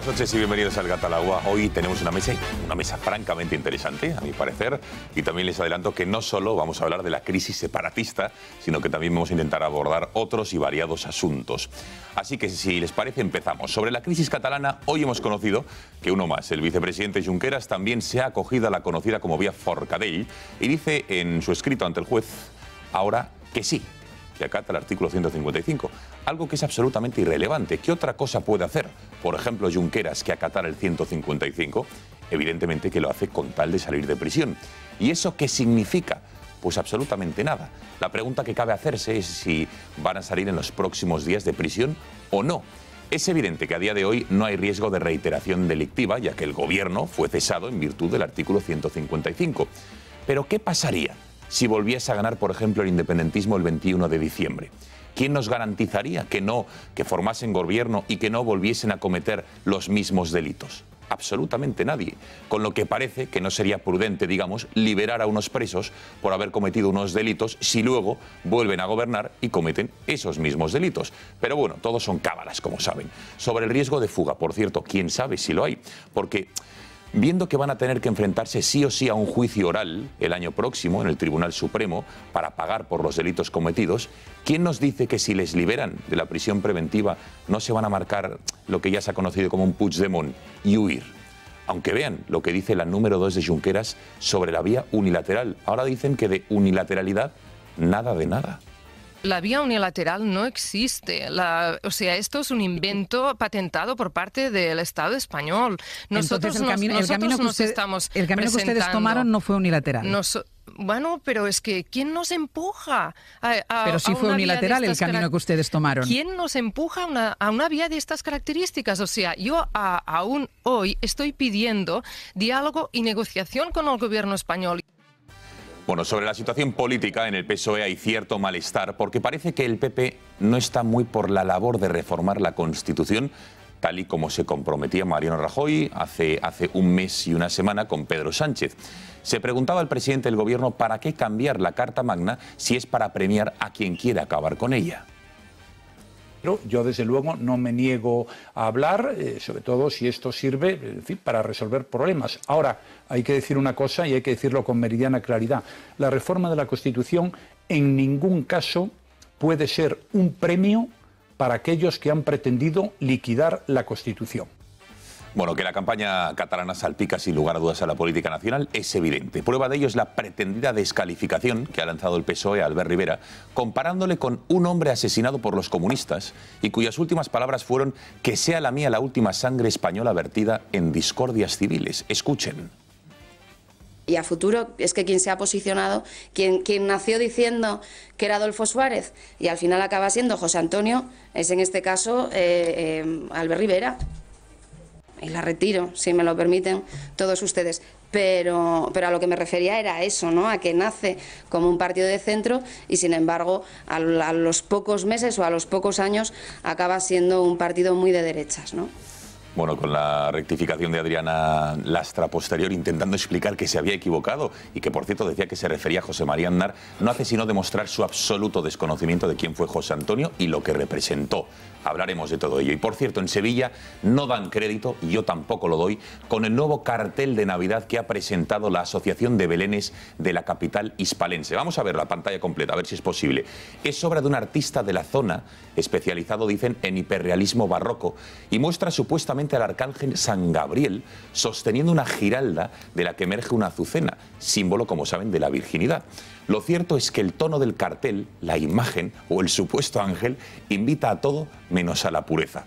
Buenas noches y bienvenidos al Gato al Agua. Hoy tenemos una mesa francamente interesante, a mi parecer, y también les adelanto que no solo vamos a hablar de la crisis separatista, sino que también vamos a intentar abordar otros y variados asuntos. Así que, si les parece, empezamos. Sobre la crisis catalana, hoy hemos conocido que uno más, el vicepresidente Junqueras, también se ha acogido a la conocida como vía Forcadell y dice en su escrito ante el juez ahora que sí, que acata el artículo 155, algo que es absolutamente irrelevante. ¿Qué otra cosa puede hacer, por ejemplo, Junqueras, que acatar el 155? Evidentemente que lo hace con tal de salir de prisión. ¿Y eso qué significa? Pues absolutamente nada. La pregunta que cabe hacerse es si van a salir en los próximos días de prisión o no. Es evidente que a día de hoy no hay riesgo de reiteración delictiva, ya que el gobierno fue cesado en virtud del artículo 155. Pero ¿qué pasaría si volviese a ganar, por ejemplo, el independentismo el 21 de diciembre? ¿Quién nos garantizaría que formasen gobierno y que no volviesen a cometer los mismos delitos? Absolutamente nadie. Con lo que parece que no sería prudente, digamos, liberar a unos presos por haber cometido unos delitos si luego vuelven a gobernar y cometen esos mismos delitos. Pero bueno, todos son cábalas, como saben. Sobre el riesgo de fuga, por cierto, quién sabe si lo hay, porque viendo que van a tener que enfrentarse sí o sí a un juicio oral el año próximo en el Tribunal Supremo para pagar por los delitos cometidos, ¿quién nos dice que si les liberan de la prisión preventiva no se van a marcar lo que ya se ha conocido como un Puigdemont y huir? Aunque vean lo que dice la número 2 de Junqueras sobre la vía unilateral. Ahora dicen que de unilateralidad, nada de nada. La vía unilateral no existe. O sea, esto es un invento patentado por parte del Estado español. Entonces, el camino que ustedes tomaron no fue unilateral. Bueno, pero es que ¿quién nos empuja Pero sí fue unilateral el camino que ustedes tomaron. ¿Quién nos empuja a una vía de estas características? O sea, yo aún hoy estoy pidiendo diálogo y negociación con el gobierno español. Bueno, sobre la situación política en el PSOE hay cierto malestar porque parece que el PP no está muy por la labor de reformar la Constitución, tal y como se comprometía Mariano Rajoy hace un mes y una semana con Pedro Sánchez. Se preguntaba al presidente del gobierno para qué cambiar la Carta Magna si es para premiar a quien quiera acabar con ella. Yo, desde luego, no me niego a hablar, sobre todo si esto sirve, en fin, para resolver problemas. Ahora, hay que decir una cosa y hay que decirlo con meridiana claridad. La reforma de la Constitución en ningún caso puede ser un premio para aquellos que han pretendido liquidar la Constitución. Bueno, que la campaña catalana salpica sin lugar a dudas a la política nacional es evidente. Prueba de ello es la pretendida descalificación que ha lanzado el PSOE a Albert Rivera, comparándole con un hombre asesinado por los comunistas y cuyas últimas palabras fueron que sea la mía la última sangre española vertida en discordias civiles. Escuchen. Y a futuro es que quien se ha posicionado, quien nació diciendo que era Adolfo Suárez y al final acaba siendo José Antonio, es en este caso Albert Rivera. Y la retiro, si me lo permiten todos ustedes. Pero a lo que me refería era eso, ¿no? A que nace como un partido de centro y, sin embargo, a los pocos meses o a los pocos años acaba siendo un partido muy de derechas, ¿no? Bueno, con la rectificación de Adriana Lastra posterior, intentando explicar que se había equivocado y que, por cierto, decía que se refería a José María Aznar, no hace sino demostrar su absoluto desconocimiento de quién fue José Antonio y lo que representó. Hablaremos de todo ello. Y, por cierto, en Sevilla no dan crédito, y yo tampoco lo doy, con el nuevo cartel de Navidad que ha presentado la Asociación de Belenes de la capital hispalense. Vamos a ver la pantalla completa, a ver si es posible. Es obra de un artista de la zona, especializado, dicen, en hiperrealismo barroco, y muestra supuestamente al arcángel San Gabriel sosteniendo una giralda de la que emerge una azucena, símbolo, como saben, de la virginidad. Lo cierto es que el tono del cartel, la imagen o el supuesto ángel invita a todo menos a la pureza.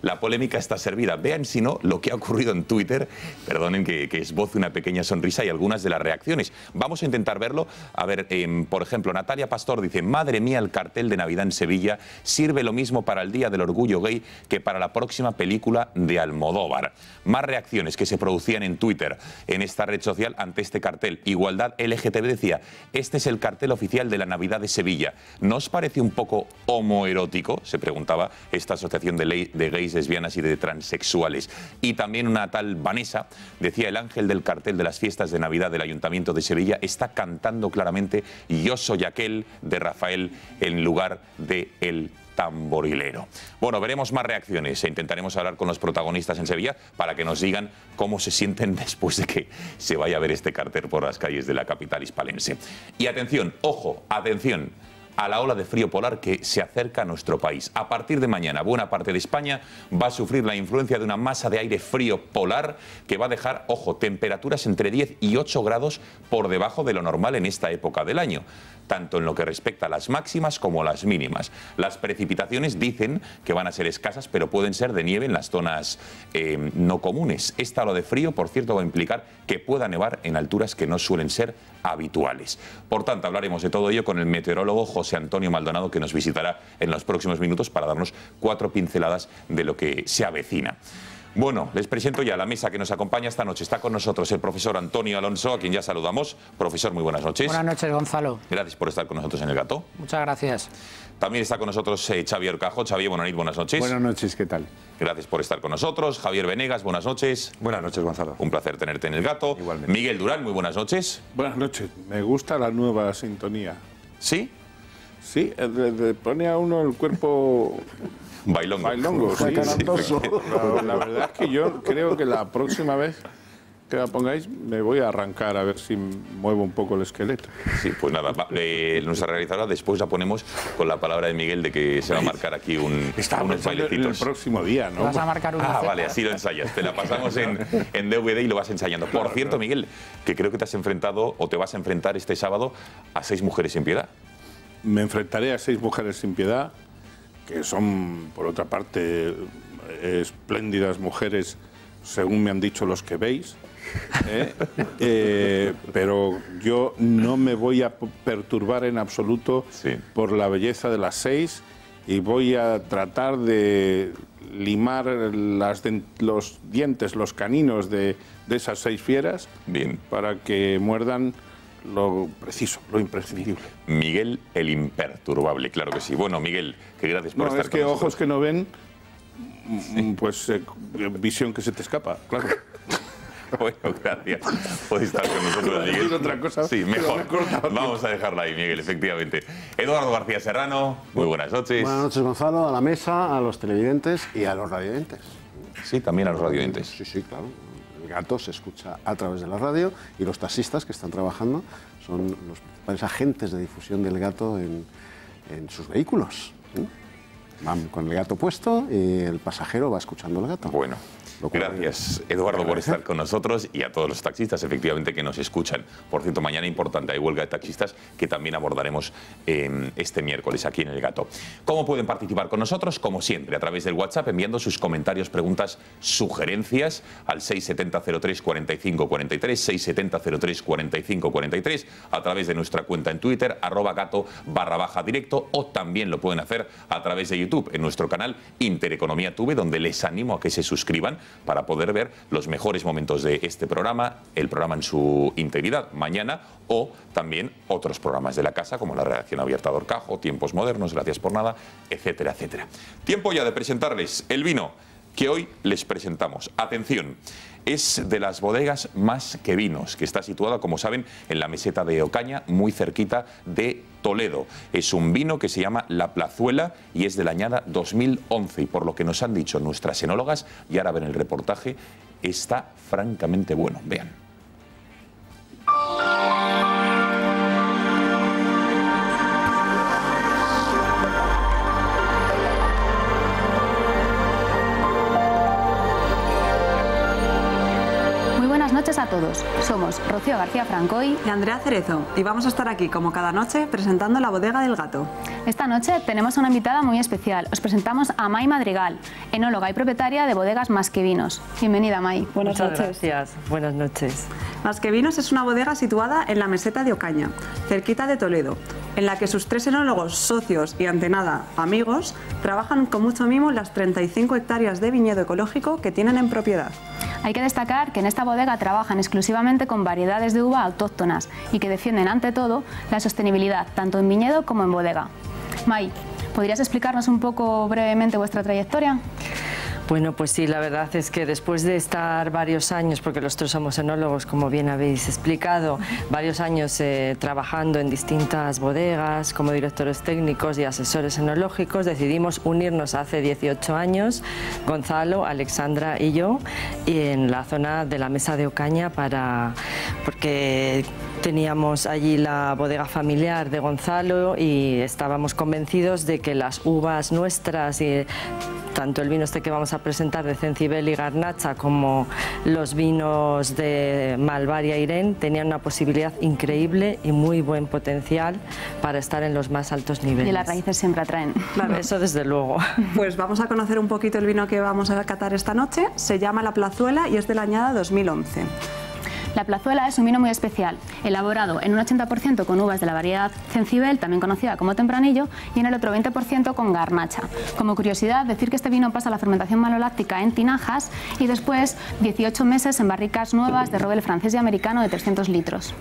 La polémica está servida. Vean, si no, lo que ha ocurrido en Twitter. Perdonen que esboce una pequeña sonrisa y algunas de las reacciones. Vamos a intentar verlo. A ver, por ejemplo, Natalia Pastor dice: madre mía, el cartel de Navidad en Sevilla sirve lo mismo para el Día del Orgullo Gay que para la próxima película de Almodóvar. Más reacciones que se producían en Twitter, en esta red social, ante este cartel. Igualdad LGTB decía: este es el cartel oficial de la Navidad de Sevilla. ¿No os parece un poco homoerótico?, se preguntaba esta asociación de gays, lesbianas y de transexuales. Y también una tal Vanessa decía: el ángel del cartel de las fiestas de Navidad del Ayuntamiento de Sevilla está cantando claramente "Yo soy aquel" de Rafael en lugar de el tamborilero. Bueno, veremos más reacciones e intentaremos hablar con los protagonistas en Sevilla para que nos digan cómo se sienten después de que se vaya a ver este cartel por las calles de la capital hispalense. Y atención, ojo, atención a la ola de frío polar que se acerca a nuestro país. A partir de mañana, buena parte de España va a sufrir la influencia de una masa de aire frío polar que va a dejar, ojo, temperaturas entre 10 y 8 grados por debajo de lo normal en esta época del año, tanto en lo que respecta a las máximas como a las mínimas. Las precipitaciones dicen que van a ser escasas, pero pueden ser de nieve en las zonas no comunes. Esta ola de frío, por cierto, va a implicar que pueda nevar en alturas que no suelen ser habituales. Por tanto, hablaremos de todo ello con el meteorólogo José Antonio Maldonado, que nos visitará en los próximos minutos para darnos 4 pinceladas de lo que se avecina. Bueno, les presento ya la mesa que nos acompaña esta noche. Está con nosotros el profesor Antonio Alonso, a quien ya saludamos. Profesor, muy buenas noches. Buenas noches, Gonzalo. Gracias por estar con nosotros en El Gato. Muchas gracias. También está con nosotros Xavier Cajo. Xavier, buenas noches. Buenas noches, ¿qué tal? Gracias por estar con nosotros. Javier Venegas, buenas noches. Buenas noches, Gonzalo. Un placer tenerte en El Gato. Igualmente. Miguel Durán, muy buenas noches. Buenas noches. Me gusta la nueva sintonía. ¿Sí? Sí, pone a uno el cuerpo... Bailongo. Bailongo, sí. La verdad es que yo creo que la próxima vez que la pongáis me voy a arrancar a ver si muevo un poco el esqueleto. Sí, pues nada, nuestra realizadora después la ponemos con la palabra de Miguel de que se va a marcar aquí unos bailecitos. El próximo día, ¿no? Vas a marcar una Ah, vale, así lo ensayas. Te la pasamos en DVD y lo vas ensayando. Por cierto, Miguel, que creo que te has enfrentado o te vas a enfrentar este sábado a 6 mujeres sin piedad. Me enfrentaré a 6 mujeres sin piedad, que son, por otra parte, espléndidas mujeres, según me han dicho los que veis. Pero yo no me voy a perturbar en absoluto por la belleza de las 6 y voy a tratar de limar los dientes, los caninos de esas 6 fieras. Bien. Para que muerdan lo preciso, lo imprescindible. Miguel el imperturbable, claro que sí. Bueno, Miguel, que gracias por estar con nosotros. Ojos que no ven, pues visión que se te escapa, claro. Bueno, gracias por estar con nosotros, Miguel. ¿Otra cosa? Sí, mejor. Vamos a dejarla ahí, Miguel, efectivamente. Eduardo García Serrano, muy buenas noches. Buenas noches, Gonzalo, a la mesa, a los televidentes y a los radiovidentes. Sí, también a los radiovidentes. Sí, claro. El Gato se escucha a través de la radio y los taxistas que están trabajando son los principales agentes de difusión del Gato en sus vehículos. Van con el Gato puesto y el pasajero va escuchando el Gato. Bueno. Gracias, Eduardo, por estar con nosotros y a todos los taxistas, efectivamente, que nos escuchan. Por cierto, mañana importante, hay huelga de taxistas que también abordaremos este miércoles aquí en El Gato. ¿Cómo pueden participar con nosotros? Como siempre, a través del WhatsApp, enviando sus comentarios, preguntas, sugerencias al 670-03-45-43, 670-03-45-43, a través de nuestra cuenta en Twitter, @gato_directo, o también lo pueden hacer a través de YouTube, en nuestro canal Intereconomía TV, donde les animo a que se suscriban para poder ver los mejores momentos de este programa, el programa en su integridad mañana, o también otros programas de la casa como la Redacción Abierta de Orcajo, Tiempos Modernos, Gracias por Nada, etcétera, etcétera. Tiempo ya de presentarles el vino que hoy les presentamos. Atención, es de las bodegas Más que Vinos, que está situada, como saben, en la meseta de Ocaña, muy cerquita de Toledo. Es un vino que se llama La Plazuela y es de la añada 2011, y por lo que nos han dicho nuestras enólogas, y ahora ven el reportaje, está francamente bueno. Vean. Buenas noches a todos. Somos Rocío García Francoy y Andrea Cerezo y vamos a estar aquí como cada noche presentando la bodega del Gato. Esta noche tenemos una invitada muy especial. Os presentamos a May Madrigal, enóloga y propietaria de bodegas Más que Vinos. Bienvenida, May. Buenas noches. Gracias. Buenas noches. Más que Vinos es una bodega situada en la meseta de Ocaña, cerquita de Toledo, en la que sus 3 enólogos, socios y ante nada amigos trabajan con mucho mimo las 35 hectáreas de viñedo ecológico que tienen en propiedad. Hay que destacar que en esta bodega trabajan exclusivamente con variedades de uva autóctonas y que defienden ante todo la sostenibilidad, tanto en viñedo como en bodega. May, ¿podrías explicarnos un poco brevemente vuestra trayectoria? Bueno, pues sí, la verdad es que después de estar varios años, porque los tres somos enólogos, como bien habéis explicado, varios años trabajando en distintas bodegas como directores técnicos y asesores enológicos, decidimos unirnos hace 18 años, Gonzalo, Alexandra y yo, y en la zona de la Mesa de Ocaña, porque teníamos allí la bodega familiar de Gonzalo y estábamos convencidos de que las uvas nuestras y tanto el vino este que vamos a presentar de Cencibel y Garnacha como los vinos de Malvar y Airén tenían una posibilidad increíble y muy buen potencial para estar en los más altos niveles. Y las raíces siempre atraen. Claro. Eso desde luego. Pues vamos a conocer un poquito el vino que vamos a catar esta noche. Se llama La Plazuela y es de la añada 2011. La Plazuela es un vino muy especial, elaborado en un 80% con uvas de la variedad Cencibel, también conocida como Tempranillo, y en el otro 20% con Garnacha. Como curiosidad, decir que este vino pasa la fermentación maloláctica en tinajas y después 18 meses en barricas nuevas de roble francés y americano de 300 litros.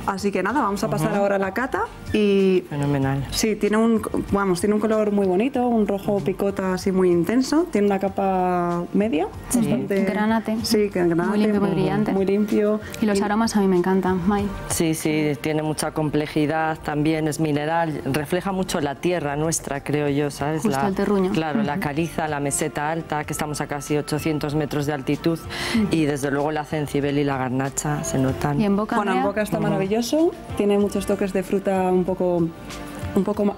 Así que nada, vamos a pasar ahora a la cata y... Fenomenal. Sí, tiene un color muy bonito, un rojo picota así muy intenso, tiene una capa media. Sí, bastante... granate. Sí, granate. Muy limpio, muy brillante. Muy limpio. Y los aromas a mí me encantan, May. Sí, sí, tiene mucha complejidad, también es mineral, refleja mucho la tierra nuestra, creo yo, ¿sabes? Justo el terruño. Claro, la caliza, la meseta alta, que estamos a casi 800 metros de altitud, y desde luego la Cencibel y la Garnacha se notan. Y en boca, bueno, en boca está maravilloso. Tiene muchos toques de fruta un poco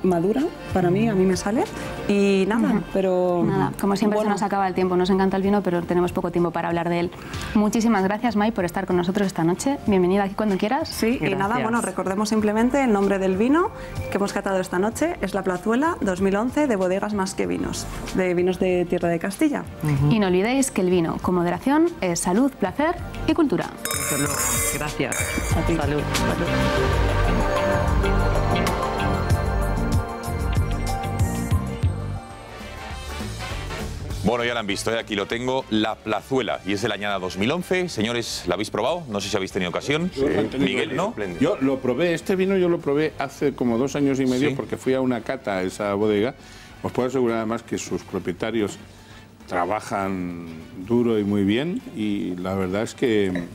madura, para mí, a mí me sale. Y nada, pero... Nada, como siempre se nos acaba el tiempo, nos encanta el vino, pero tenemos poco tiempo para hablar de él. Muchísimas gracias, May, por estar con nosotros esta noche. Bienvenida aquí cuando quieras. Sí, gracias. Y nada, bueno, recordemos simplemente el nombre del vino que hemos catado esta noche, es La Plazuela 2011 de Bodegas Más que Vinos, de vinos de Tierra de Castilla. Y no olvidéis que el vino, con moderación, es salud, placer y cultura. Desde luego. Gracias. A ti. Salud. Bueno, ya lo han visto, aquí lo tengo, La Plazuela, y es de la añada 2011. Señores, ¿la habéis probado? No sé si habéis tenido ocasión. Sí. Miguel, ¿no? Yo lo probé, este vino yo lo probé hace como 2 años y medio, porque fui a una cata a esa bodega. Os puedo asegurar además que sus propietarios trabajan duro y muy bien, y la verdad es que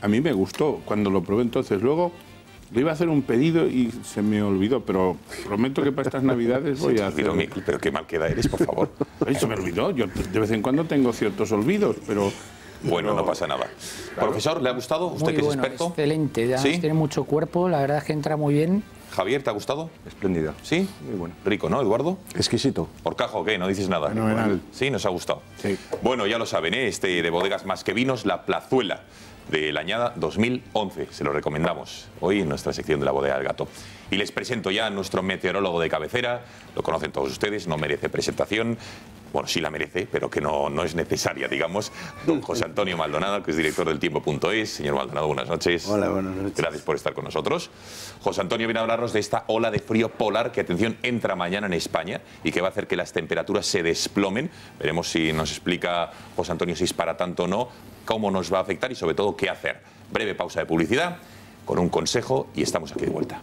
a mí me gustó cuando lo probé. Entonces luego le iba a hacer un pedido y se me olvidó, pero prometo que para estas Navidades voy a hacer... Pero qué mal queda eres, por favor. Ay, se me olvidó, yo de vez en cuando tengo ciertos olvidos, pero... Bueno, no pasa nada. Claro. Profesor, ¿le ha gustado? ¿Usted que es experto? Excelente, además ¿Sí? Tiene mucho cuerpo, la verdad es que entra muy bien. Javier, ¿te ha gustado? Espléndida. ¿Sí? Muy bueno. Rico, ¿no, Eduardo? Exquisito. ¿Horcajo qué? No dices nada. Fenomenal. Sí, nos ha gustado. Sí. Bueno, ya lo saben, este de Bodegas Más que Vinos, La Plazuela, de la añada 2011. Se lo recomendamos hoy en nuestra sección de la Bodega del Gato. Y les presento ya a nuestro meteorólogo de cabecera. Lo conocen todos ustedes, no merece presentación. Bueno, sí la merece, pero que no es necesaria, digamos. Don José Antonio Maldonado, que es director del Tiempo.es. Señor Maldonado, buenas noches. Hola, buenas noches. Gracias por estar con nosotros. José Antonio viene a hablarnos de esta ola de frío polar que, atención, entra mañana en España y que va a hacer que las temperaturas se desplomen. Veremos si nos explica José Antonio si es para tanto o no, cómo nos va a afectar y, sobre todo, qué hacer. Breve pausa de publicidad con un consejo y estamos aquí de vuelta.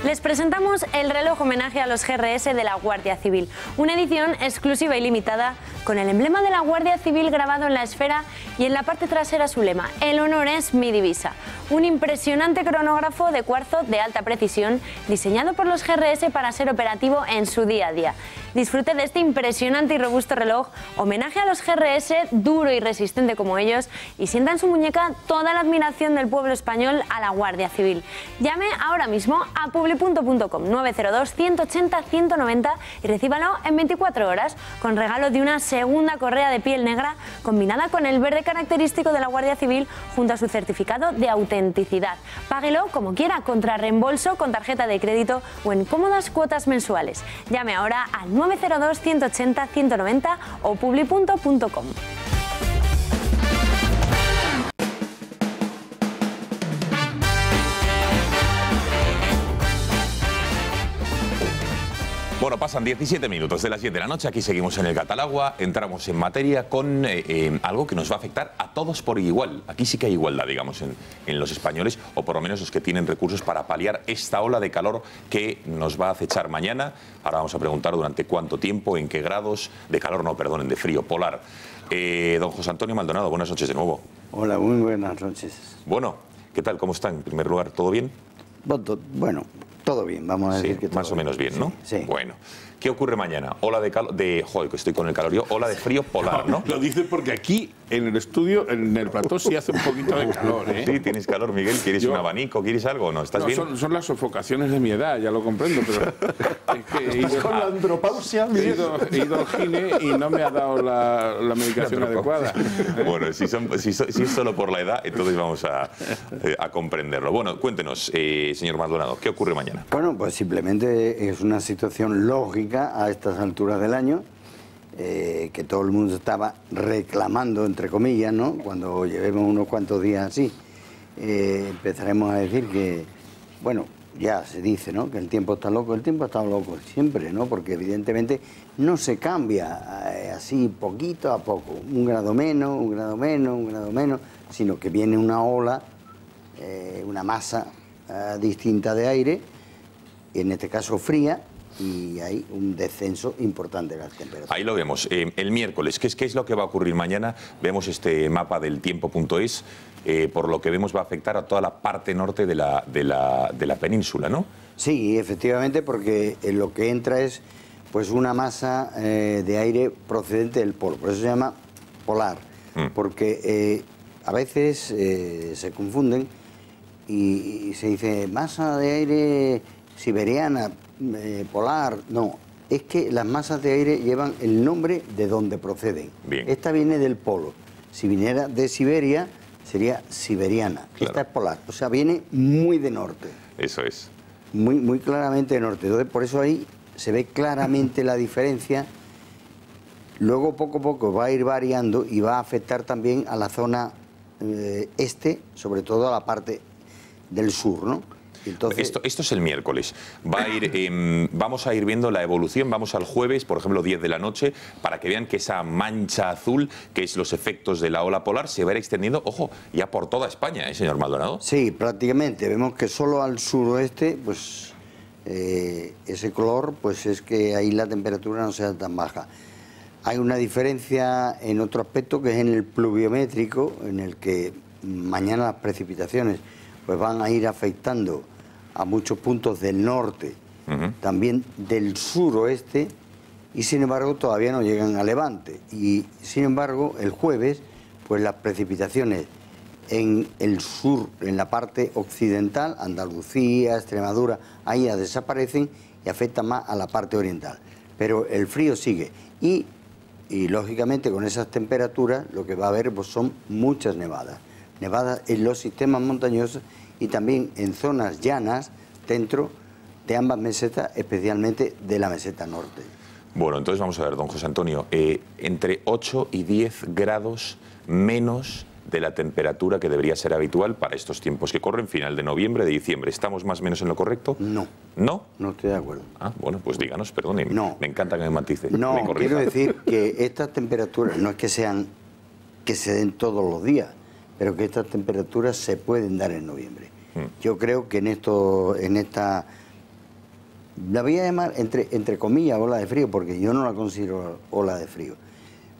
Les presentamos el reloj homenaje a los GRS de la Guardia Civil, una edición exclusiva y limitada con el emblema de la Guardia Civil grabado en la esfera y en la parte trasera su lema: el honor es mi divisa. Un impresionante cronógrafo de cuarzo de alta precisión diseñado por los GRS para ser operativo en su día a día. Disfrute de este impresionante y robusto reloj, homenaje a los GRS, duro y resistente como ellos, y sienta en su muñeca toda la admiración del pueblo español a la Guardia Civil. Llame ahora mismo a publi.com 902 180 190 y recíbalo en 24 horas con regalo de una segunda correa de piel negra combinada con el verde característico de la Guardia Civil junto a su certificado de autenticidad. Páguelo como quiera, contra reembolso, con tarjeta de crédito o en cómodas cuotas mensuales. Llame ahora al 902 180 190 o publi.com. Bueno, pasan 17 minutos de las 10 de la noche, aquí seguimos en el Gatalagua, entramos en materia con algo que nos va a afectar a todos por igual. Aquí sí que hay igualdad, digamos, en los españoles, o por lo menos los que tienen recursos para paliar esta ola de calor que nos va a acechar mañana. Ahora vamos a preguntar durante cuánto tiempo, en qué grados, de calor no, perdonen, de frío polar. Don José Antonio Maldonado, buenas noches de nuevo. Hola, muy buenas noches. Bueno, ¿qué tal? ¿Cómo está? En primer lugar, ¿todo bien? Bueno, todo bien, vamos a decir que todo más o menos bien, ¿no? Sí. Bueno, ¿qué ocurre mañana? Ola de calor, joder, que estoy con el calor yo, ola de frío polar, ¿no? Lo dice porque aquí, en el estudio, en el plató, sí hace un poquito de calor, ¿eh? Sí, tienes calor, Miguel. ¿Quieres un abanico? ¿Quieres algo? ¿No? ¿Estás bien? Son las sofocaciones de mi edad, ya lo comprendo, pero es que he ido, con la andropausia, he ido al gine y no me ha dado la medicación adecuada. Bueno, si es solo por la edad, entonces vamos a comprenderlo. Bueno, cuéntenos, señor Maldonado, ¿qué ocurre mañana? Bueno, pues simplemente es una situación lógica a estas alturas del año, que todo el mundo estaba reclamando, entre comillas, ¿no? Cuando llevemos unos cuantos días así, empezaremos a decir que, bueno, ya se dice, ¿no?, que el tiempo está loco. El tiempo está loco siempre, ¿no?, porque evidentemente no se cambia así poquito a poco, un grado menos, un grado menos, un grado menos, sino que viene una ola, una masa distinta de aire, en este caso fría, y hay un descenso importante de las temperaturas. Ahí lo vemos. El miércoles, ¿qué es lo que va a ocurrir mañana? Vemos este mapa del tiempo.es. Por lo que vemos va a afectar a toda la parte norte de la península, ¿no? Sí, efectivamente, porque lo que entra es pues una masa de aire procedente del polo. Por eso se llama polar, porque a veces se confunden y se dice masa de aire siberiana, polar. No, es que las masas de aire llevan el nombre de donde proceden. Bien. Esta viene del polo. Si viniera de Siberia, sería siberiana. Claro. Esta es polar, o sea, viene muy de norte. Eso es. Muy, muy claramente de norte. Entonces, por eso ahí se ve claramente la diferencia. Luego, poco a poco, va a ir variando y va a afectar también a la zona este, sobre todo a la parte del sur, ¿no? Entonces, esto es el miércoles. Vamos a ir viendo la evolución. Vamos al jueves, por ejemplo, 10 de la noche, para que vean que esa mancha azul, que es los efectos de la ola polar, se va a ir extendiendo, ojo, ya por toda España, ¿eh, señor Maldonado? Sí, prácticamente. Vemos que solo al suroeste, pues ese color, pues es que ahí la temperatura no sea tan baja. Hay una diferencia en otro aspecto, que es en el pluviométrico, en el que mañana las precipitaciones pues van a ir afectando a muchos puntos del norte, también del suroeste, y sin embargo todavía no llegan a Levante. Y sin embargo el jueves, pues las precipitaciones en el sur, en la parte occidental, Andalucía, Extremadura, ahí ya desaparecen y afectan más a la parte oriental. Pero el frío sigue y lógicamente con esas temperaturas lo que va a haber pues son muchas nevadas. Nevadas en los sistemas montañosos y también en zonas llanas dentro de ambas mesetas, especialmente de la meseta norte. Bueno, entonces vamos a ver, don José Antonio, entre 8 y 10 grados menos de la temperatura que debería ser habitual para estos tiempos que corren, final de noviembre, de diciembre. ¿Estamos más o menos en lo correcto? No. ¿No? No estoy de acuerdo. Ah, bueno, pues díganos, perdone. No. Me encanta que me matice. No, quiero decir que estas temperaturas no es que se den todos los días, pero que estas temperaturas se pueden dar en noviembre. Yo creo que en esta, la voy a llamar entre comillas ola de frío, porque yo no la considero ola de frío,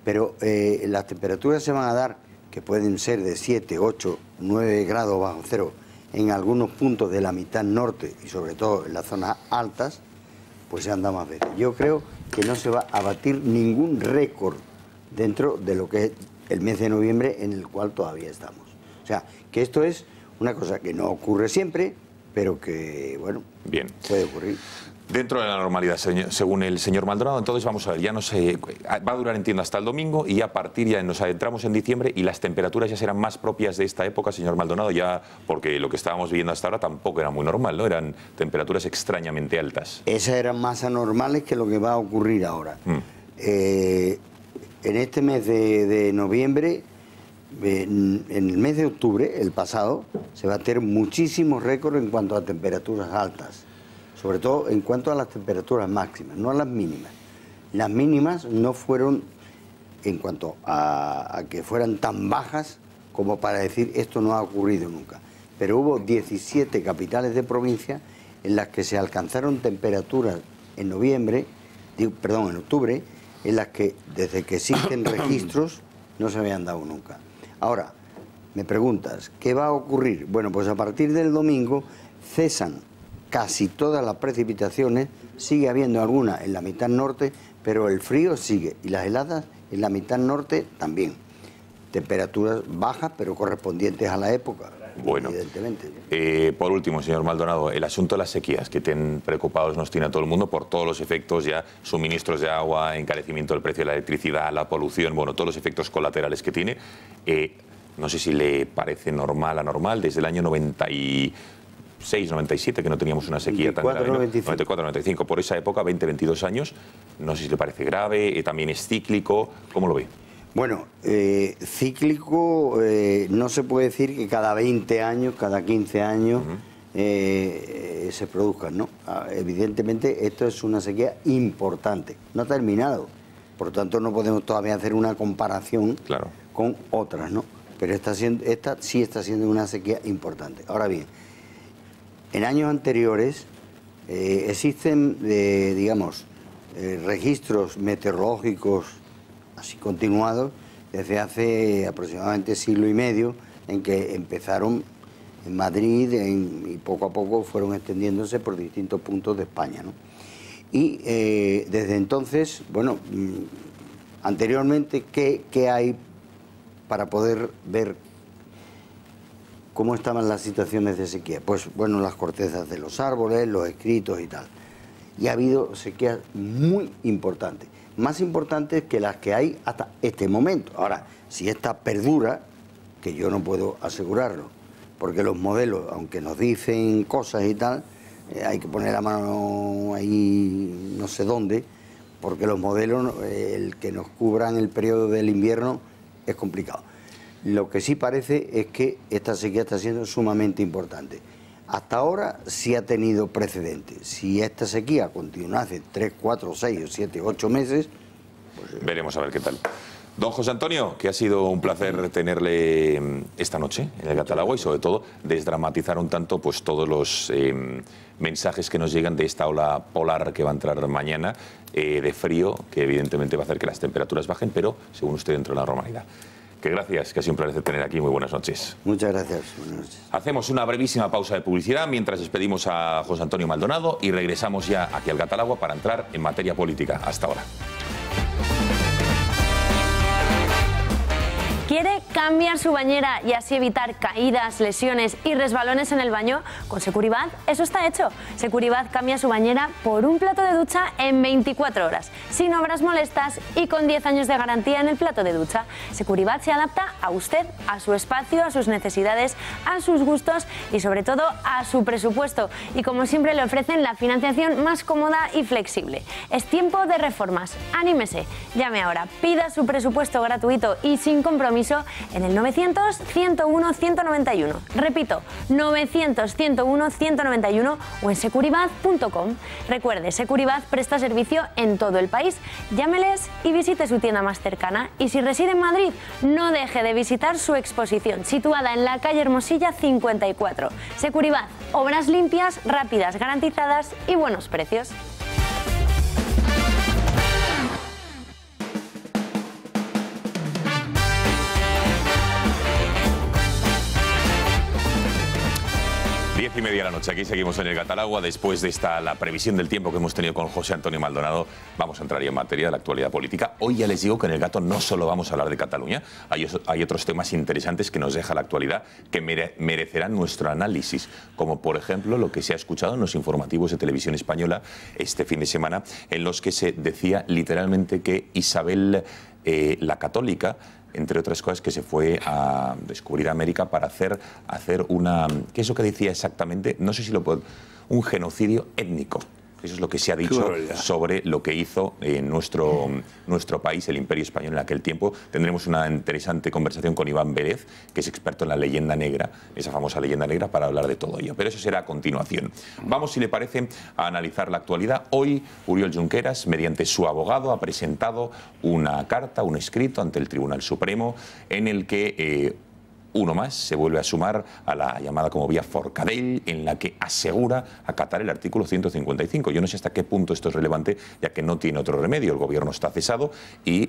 pero las temperaturas se van a dar, que pueden ser de 7, 8, 9 grados bajo cero en algunos puntos de la mitad norte y sobre todo en las zonas altas, pues se anda más veces. Yo creo que no se va a batir ningún récord dentro de lo que es el mes de noviembre, en el cual todavía estamos. O sea, que esto es una cosa que no ocurre siempre, pero que, bueno, bien, puede ocurrir. Dentro de la normalidad, según el señor Maldonado, entonces vamos a ver, ya no sé, va a durar, entiendo, hasta el domingo, y a partir ya nos adentramos en diciembre y las temperaturas ya serán más propias de esta época, señor Maldonado, ya porque lo que estábamos viviendo hasta ahora tampoco era muy normal, ¿no? Eran temperaturas extrañamente altas. Esas eran más anormales que lo que va a ocurrir ahora. En este mes de noviembre, en el mes de octubre, el pasado, se va a tener muchísimos récords en cuanto a temperaturas altas. sobre todo en cuanto a las temperaturas máximas, no a las mínimas. Las mínimas no fueron en cuanto a que fueran tan bajas como para decir esto no ha ocurrido nunca. Pero hubo 17 capitales de provincia en las que se alcanzaron temperaturas en octubre, en las que desde que existen registros no se habían dado nunca. Ahora, me preguntas, ¿qué va a ocurrir? Bueno, pues a partir del domingo cesan casi todas las precipitaciones, sigue habiendo algunas en la mitad norte, pero el frío sigue y las heladas en la mitad norte también. Temperaturas bajas, pero correspondientes a la época. Bueno, evidentemente. Por último, señor Maldonado, el asunto de las sequías que preocupados nos tiene a todo el mundo por todos los efectos ya, suministros de agua, encarecimiento del precio de la electricidad, la polución, bueno, todos los efectos colaterales que tiene. No sé si le parece normal, anormal, desde el año 96, 97, que no teníamos una sequía tan grave, 94, 95, por esa época, 20, 22 años, no sé si le parece grave, también es cíclico, ¿cómo lo ve? Bueno, cíclico no se puede decir que cada 20 años, cada 15 años se produzcan, ¿no? Evidentemente esto es una sequía importante, no ha terminado, por lo tanto no podemos todavía hacer una comparación con otras, ¿no? Pero esta sí está siendo una sequía importante. Ahora bien, en años anteriores existen, digamos, registros meteorológicos así continuados desde hace aproximadamente siglo y medio, en que empezaron en Madrid y poco a poco fueron extendiéndose por distintos puntos de España, ¿no? Y desde entonces, bueno, anteriormente, ¿qué hay para poder ver cómo estaban las situaciones de sequía? Pues bueno, las cortezas de los árboles, los escritos y tal. Y ha habido sequías muy importantes, más importantes que las que hay hasta este momento. Ahora, si esta perdura, que yo no puedo asegurarlo, porque los modelos, aunque nos dicen cosas y tal, hay que poner la mano ahí no sé dónde, porque los modelos, el que nos cubran el periodo del invierno es complicado. Lo que sí parece es que esta sequía está siendo sumamente importante. Hasta ahora sí ha tenido precedentes. Si esta sequía continuase 3, 4, 6, 7, 8 meses... pues veremos a ver qué tal. Don José Antonio, que ha sido un placer tenerle esta noche en el Gata al Agua y sobre todo desdramatizar un tanto pues todos los mensajes que nos llegan de esta ola polar que va a entrar mañana de frío, que evidentemente va a hacer que las temperaturas bajen, pero según usted dentro de la normalidad. Que gracias, que ha sido un placer tener aquí. Muy buenas noches. Muchas gracias. Buenas noches. Hacemos una brevísima pausa de publicidad mientras despedimos a José Antonio Maldonado y regresamos ya aquí al Gata al Agua para entrar en materia política. Hasta ahora. ¿Quiere cambiar su bañera y así evitar caídas, lesiones y resbalones en el baño? Con Securibat eso está hecho. Securibat cambia su bañera por un plato de ducha en 24 horas, sin obras molestas y con 10 años de garantía en el plato de ducha. Securibat se adapta a usted, a su espacio, a sus necesidades, a sus gustos y sobre todo a su presupuesto. Y como siempre le ofrecen la financiación más cómoda y flexible. Es tiempo de reformas. Anímese. Llame ahora, pida su presupuesto gratuito y sin compromiso en el 900-101-191. Repito, 900-101-191 o en securibat.com. Recuerde, Securibat presta servicio en todo el país. Llámeles y visite su tienda más cercana. Y si reside en Madrid, no deje de visitar su exposición, situada en la calle Hermosilla 54. Securibat, obras limpias, rápidas, garantizadas y buenos precios. Y media de la noche, aquí seguimos en el Gata al Agua. Después de la previsión del tiempo que hemos tenido con José Antonio Maldonado, vamos a entrar ya en materia de la actualidad política. Hoy ya les digo que en el Gato no solo vamos a hablar de Cataluña, hay otros temas interesantes que nos deja la actualidad que merecerán nuestro análisis, como por ejemplo lo que se ha escuchado en los informativos de Televisión Española este fin de semana, en los que se decía literalmente que Isabel la Católica, entre otras cosas, que se fue a descubrir América para hacer una... ¿Qué es lo que decía exactamente? No sé si lo puedo... Un genocidio étnico. Eso es lo que se ha dicho sobre lo que hizo en nuestro país, el Imperio Español, en aquel tiempo. Tendremos una interesante conversación con Iván Vélez, que es experto en la leyenda negra, esa famosa leyenda negra, para hablar de todo ello. Pero eso será a continuación. Vamos, si le parece, a analizar la actualidad. Hoy, Oriol Junqueras, mediante su abogado, ha presentado una carta, un escrito ante el Tribunal Supremo, en el que uno más se vuelve a sumar a la llamada como vía Forcadell, en la que asegura acatar el artículo 155. Yo no sé hasta qué punto esto es relevante, ya que no tiene otro remedio. El gobierno está cesado y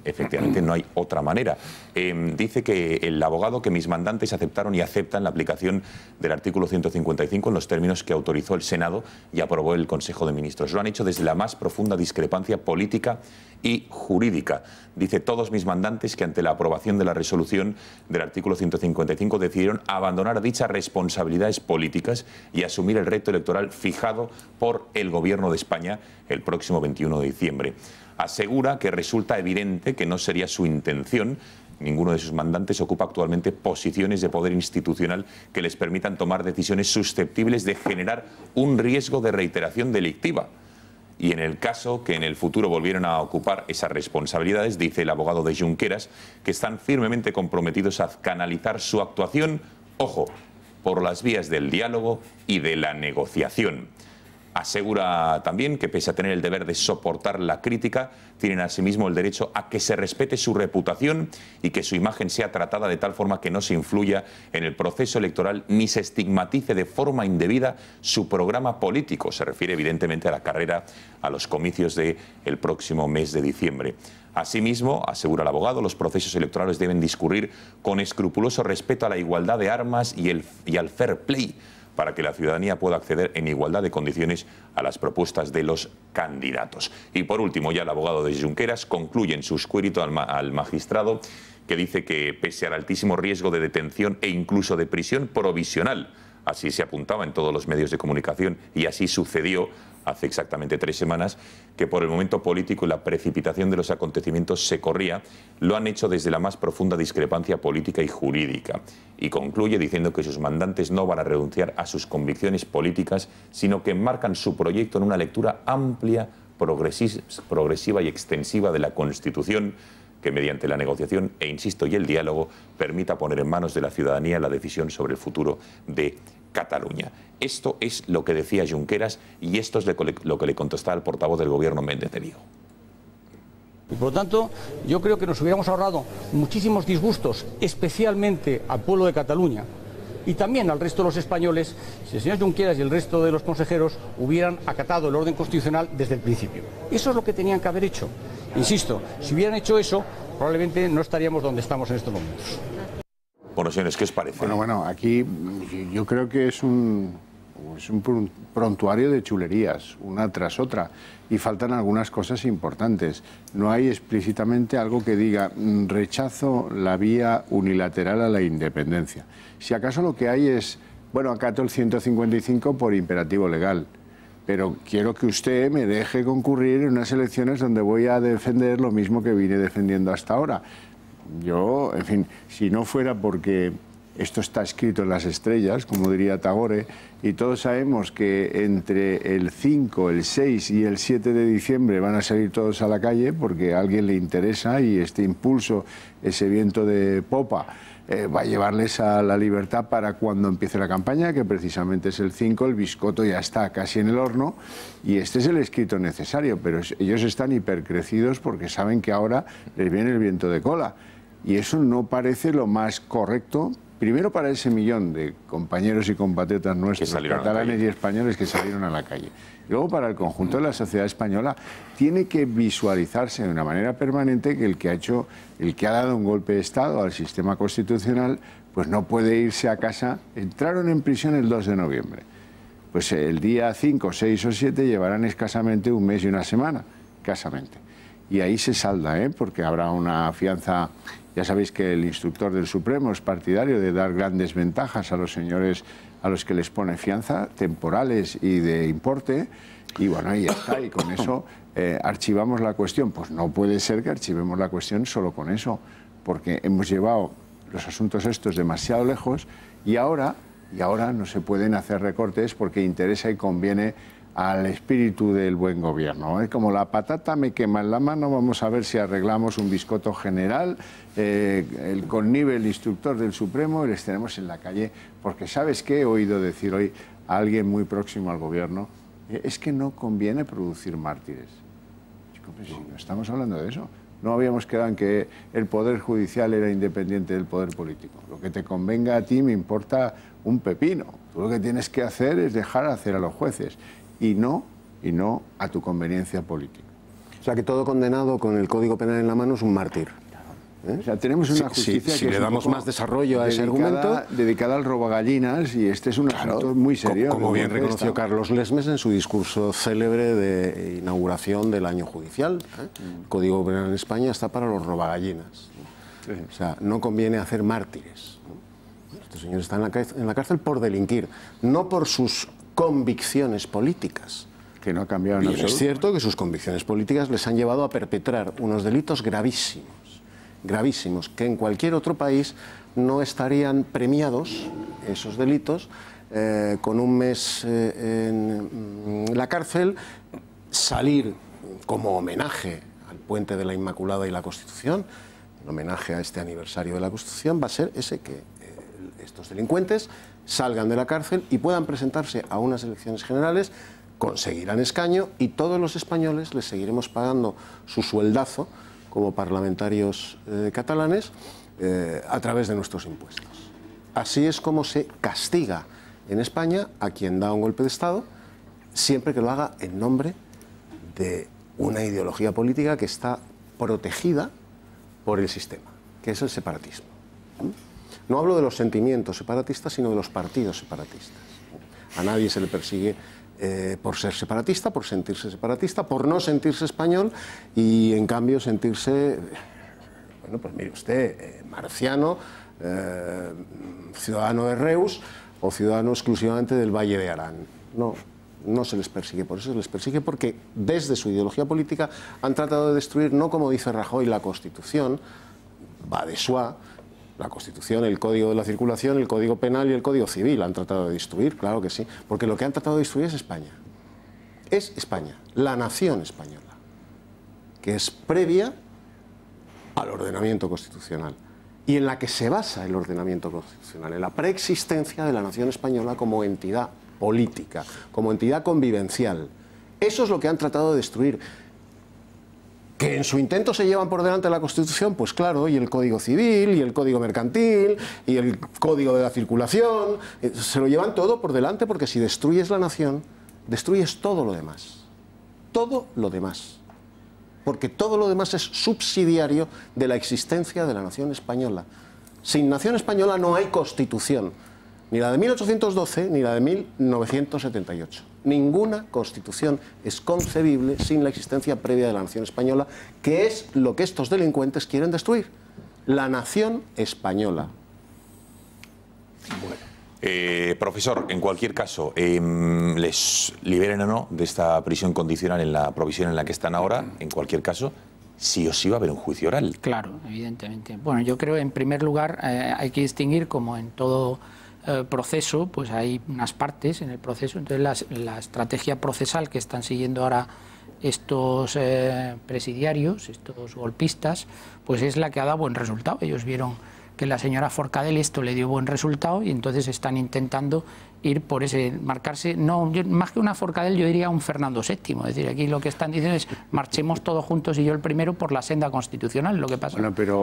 efectivamente no hay otra manera. Dice que el abogado que mis mandantes aceptaron y aceptan la aplicación del artículo 155 en los términos que autorizó el Senado y aprobó el Consejo de Ministros. Lo han hecho desde la más profunda discrepancia política y jurídica. Dice, todos mis mandantes que ante la aprobación de la resolución del artículo 155 decidieron abandonar dichas responsabilidades políticas y asumir el reto electoral fijado por el Gobierno de España el próximo 21 de diciembre. Asegura que resulta evidente que no sería su intención. Ninguno de sus mandantes ocupa actualmente posiciones de poder institucional que les permitan tomar decisiones susceptibles de generar un riesgo de reiteración delictiva. Y en el caso que en el futuro volvieran a ocupar esas responsabilidades, dice el abogado de Junqueras, que están firmemente comprometidos a canalizar su actuación, ojo, por las vías del diálogo y de la negociación. Asegura también que, pese a tener el deber de soportar la crítica, tienen asimismo el derecho a que se respete su reputación y que su imagen sea tratada de tal forma que no se influya en el proceso electoral ni se estigmatice de forma indebida su programa político. Se refiere evidentemente a la carrera a los comicios del próximo mes de diciembre. Asimismo, asegura el abogado, los procesos electorales deben discurrir con escrupuloso respeto a la igualdad de armas y al fair play, para que la ciudadanía pueda acceder en igualdad de condiciones a las propuestas de los candidatos. Y por último, ya el abogado de Junqueras concluye en su escrito al magistrado que dice que, pese al altísimo riesgo de detención e incluso de prisión provisional, así se apuntaba en todos los medios de comunicación y así sucedió hace exactamente 3 semanas, que por el momento político y la precipitación de los acontecimientos se corría, lo han hecho desde la más profunda discrepancia política y jurídica. Y concluye diciendo que sus mandantes no van a renunciar a sus convicciones políticas, sino que enmarcan su proyecto en una lectura amplia, progresiva y extensiva de la Constitución, que mediante la negociación e, insisto, y el diálogo, permita poner en manos de la ciudadanía la decisión sobre el futuro de Cataluña. Esto es lo que decía Junqueras y esto es lo que le contestaba el portavoz del Gobierno, Méndez de Vigo. Y por lo tanto, yo creo que nos hubiéramos ahorrado muchísimos disgustos, especialmente al pueblo de Cataluña y también al resto de los españoles, si el señor Junqueras y el resto de los consejeros hubieran acatado el orden constitucional desde el principio. Eso es lo que tenían que haber hecho. Insisto, si hubieran hecho eso, probablemente no estaríamos donde estamos en estos momentos. Bueno, señores, ¿qué os parece? Bueno, aquí yo creo que es un prontuario de chulerías, una tras otra, y faltan algunas cosas importantes. No hay explícitamente algo que diga rechazo la vía unilateral a la independencia. Si acaso lo que hay es, bueno, acato el 155 por imperativo legal, pero quiero que usted me deje concurrir en unas elecciones donde voy a defender lo mismo que vine defendiendo hasta ahora. Yo, en fin, si no fuera porque esto está escrito en las estrellas, como diría Tagore, y todos sabemos que entre el 5, el 6 y el 7 de diciembre van a salir todos a la calle porque a alguien le interesa y este impulso, ese viento de popa, va a llevarles a la libertad para cuando empiece la campaña, que precisamente es el 5, el biscoto ya está casi en el horno y este es el escrito necesario, pero ellos están hipercrecidos porque saben que ahora les viene el viento de cola y eso no parece lo más correcto. Primero para ese millón de compañeros y compatriotas nuestros, catalanes y españoles, que salieron a la calle. Y luego para el conjunto de la sociedad española tiene que visualizarse de una manera permanente que el que ha dado un golpe de Estado al sistema constitucional, pues no puede irse a casa. Entraron en prisión el 2 de noviembre. Pues el día 5, 6 o 7 llevarán escasamente un mes y una semana, escasamente. Y ahí se salda, porque habrá una fianza. Ya sabéis que el instructor del Supremo es partidario de dar grandes ventajas a los señores a los que les pone fianza, temporales y de importe, y bueno, ahí está, y con eso archivamos la cuestión. Pues no puede ser que archivemos la cuestión solo con eso, porque hemos llevado los asuntos estos demasiado lejos y ahora no se pueden hacer recortes porque interesa y conviene al espíritu del buen gobierno. Es como la patata me quema en la mano, vamos a ver si arreglamos un biscoto general, el connive, el instructor del Supremo, y les tenemos en la calle, porque ¿sabes qué? He oído decir hoy a alguien muy próximo al gobierno, es que no conviene producir mártires. Chico, pues si no estamos hablando de eso. No habíamos quedado en que el Poder Judicial era independiente del Poder Político. Lo que te convenga a ti me importa un pepino. Tú lo que tienes que hacer es dejar hacer a los jueces y no a tu conveniencia política. O sea, que todo condenado con el Código Penal en la mano es un mártir. O sea, tenemos una justicia si que le damos más desarrollo a ese argumento, dedicada al robagallinas, y este es un asunto muy serio. Como bien reconoció Carlos Lesmes en su discurso célebre de inauguración del año judicial. El Código Penal en España está para los robagallinas. Sí. O sea, no conviene hacer mártires. Este señor está en la cárcel por delinquir, no por sus convicciones políticas. Que no ha cambiado en absoluto. Es cierto que sus convicciones políticas les han llevado a perpetrar unos delitos gravísimos, que en cualquier otro país no estarían premiados, esos delitos, con un mes en la cárcel, salir como homenaje al Puente de la Inmaculada y la Constitución, en homenaje a este aniversario de la Constitución, va a ser ese que estos delincuentes salgan de la cárcel y puedan presentarse a unas elecciones generales, conseguirán escaño y todos los españoles les seguiremos pagando su sueldazo como parlamentarios catalanes a través de nuestros impuestos. Así es como se castiga en España a quien da un golpe de Estado, siempre que lo haga en nombre de una ideología política que está protegida por el sistema, que es el separatismo. No hablo de los sentimientos separatistas, sino de los partidos separatistas. A nadie se le persigue por ser separatista, por sentirse separatista, por no sentirse español y en cambio sentirse, bueno, pues mire usted, marciano, ciudadano de Reus o ciudadano exclusivamente del Valle de Arán. No se les persigue por eso, se les persigue porque desde su ideología política han tratado de destruir, no como dice Rajoy, la Constitución, va de soi, la Constitución, el Código de la Circulación, el Código Penal y el Código Civil han tratado de destruir, claro que sí, porque lo que han tratado de destruir es España. Es España, la nación española, que es previa al ordenamiento constitucional y en la que se basa el ordenamiento constitucional, en la preexistencia de la nación española como entidad política, como entidad convivencial. Eso es lo que han tratado de destruir. ¿Que en su intento se llevan por delante la Constitución? Pues claro, y el Código Civil, y el Código Mercantil, y el Código de la Circulación, se lo llevan todo por delante porque si destruyes la nación, destruyes todo lo demás. Todo lo demás. Porque todo lo demás es subsidiario de la existencia de la nación española. Sin nación española no hay Constitución, ni la de 1812 ni la de 1978. Ninguna Constitución es concebible sin la existencia previa de la nación española, que es lo que estos delincuentes quieren destruir. La nación española. Bueno. Profesor, en cualquier caso, les liberen o no de esta prisión condicional en la provisión en la que están ahora, en cualquier caso, sí o sí va a haber un juicio oral. Claro, evidentemente. Bueno, yo creo, en primer lugar, hay que distinguir, como en todo proceso, pues hay unas partes en el proceso. Entonces la estrategia procesal que están siguiendo ahora estos presidiarios, estos golpistas, pues es la que ha dado buen resultado. Ellos vieron que la señora Forcadell esto le dio buen resultado y entonces están intentando ir por ese, marcarse, no, más que una Forcadell yo diría un Fernando VII, es decir, aquí lo que están diciendo es marchemos todos juntos y yo el primero por la senda constitucional. Lo que pasa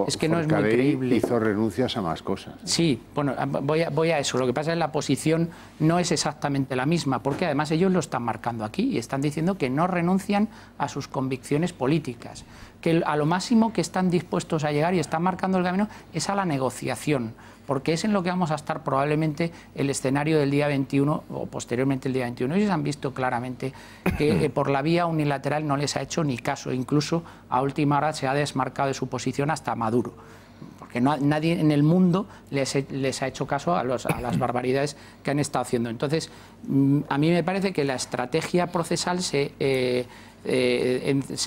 es que no es muy creíble. Hizo renuncias a más cosas. Sí, bueno, voy a eso. Lo que pasa es que la posición no es exactamente la misma, porque además ellos lo están marcando aquí y están diciendo que no renuncian a sus convicciones políticas, que a lo máximo que están dispuestos a llegar y están marcando el camino es a la negociación, porque es en lo que vamos a estar probablemente el escenario del día 21 o posteriormente el día 21. Ellos han visto claramente que por la vía unilateral no les ha hecho ni caso, incluso a última hora se ha desmarcado de su posición hasta Maduro, porque nadie en el mundo les ha hecho caso a las barbaridades que han estado haciendo. Entonces, a mí me parece que la estrategia procesal se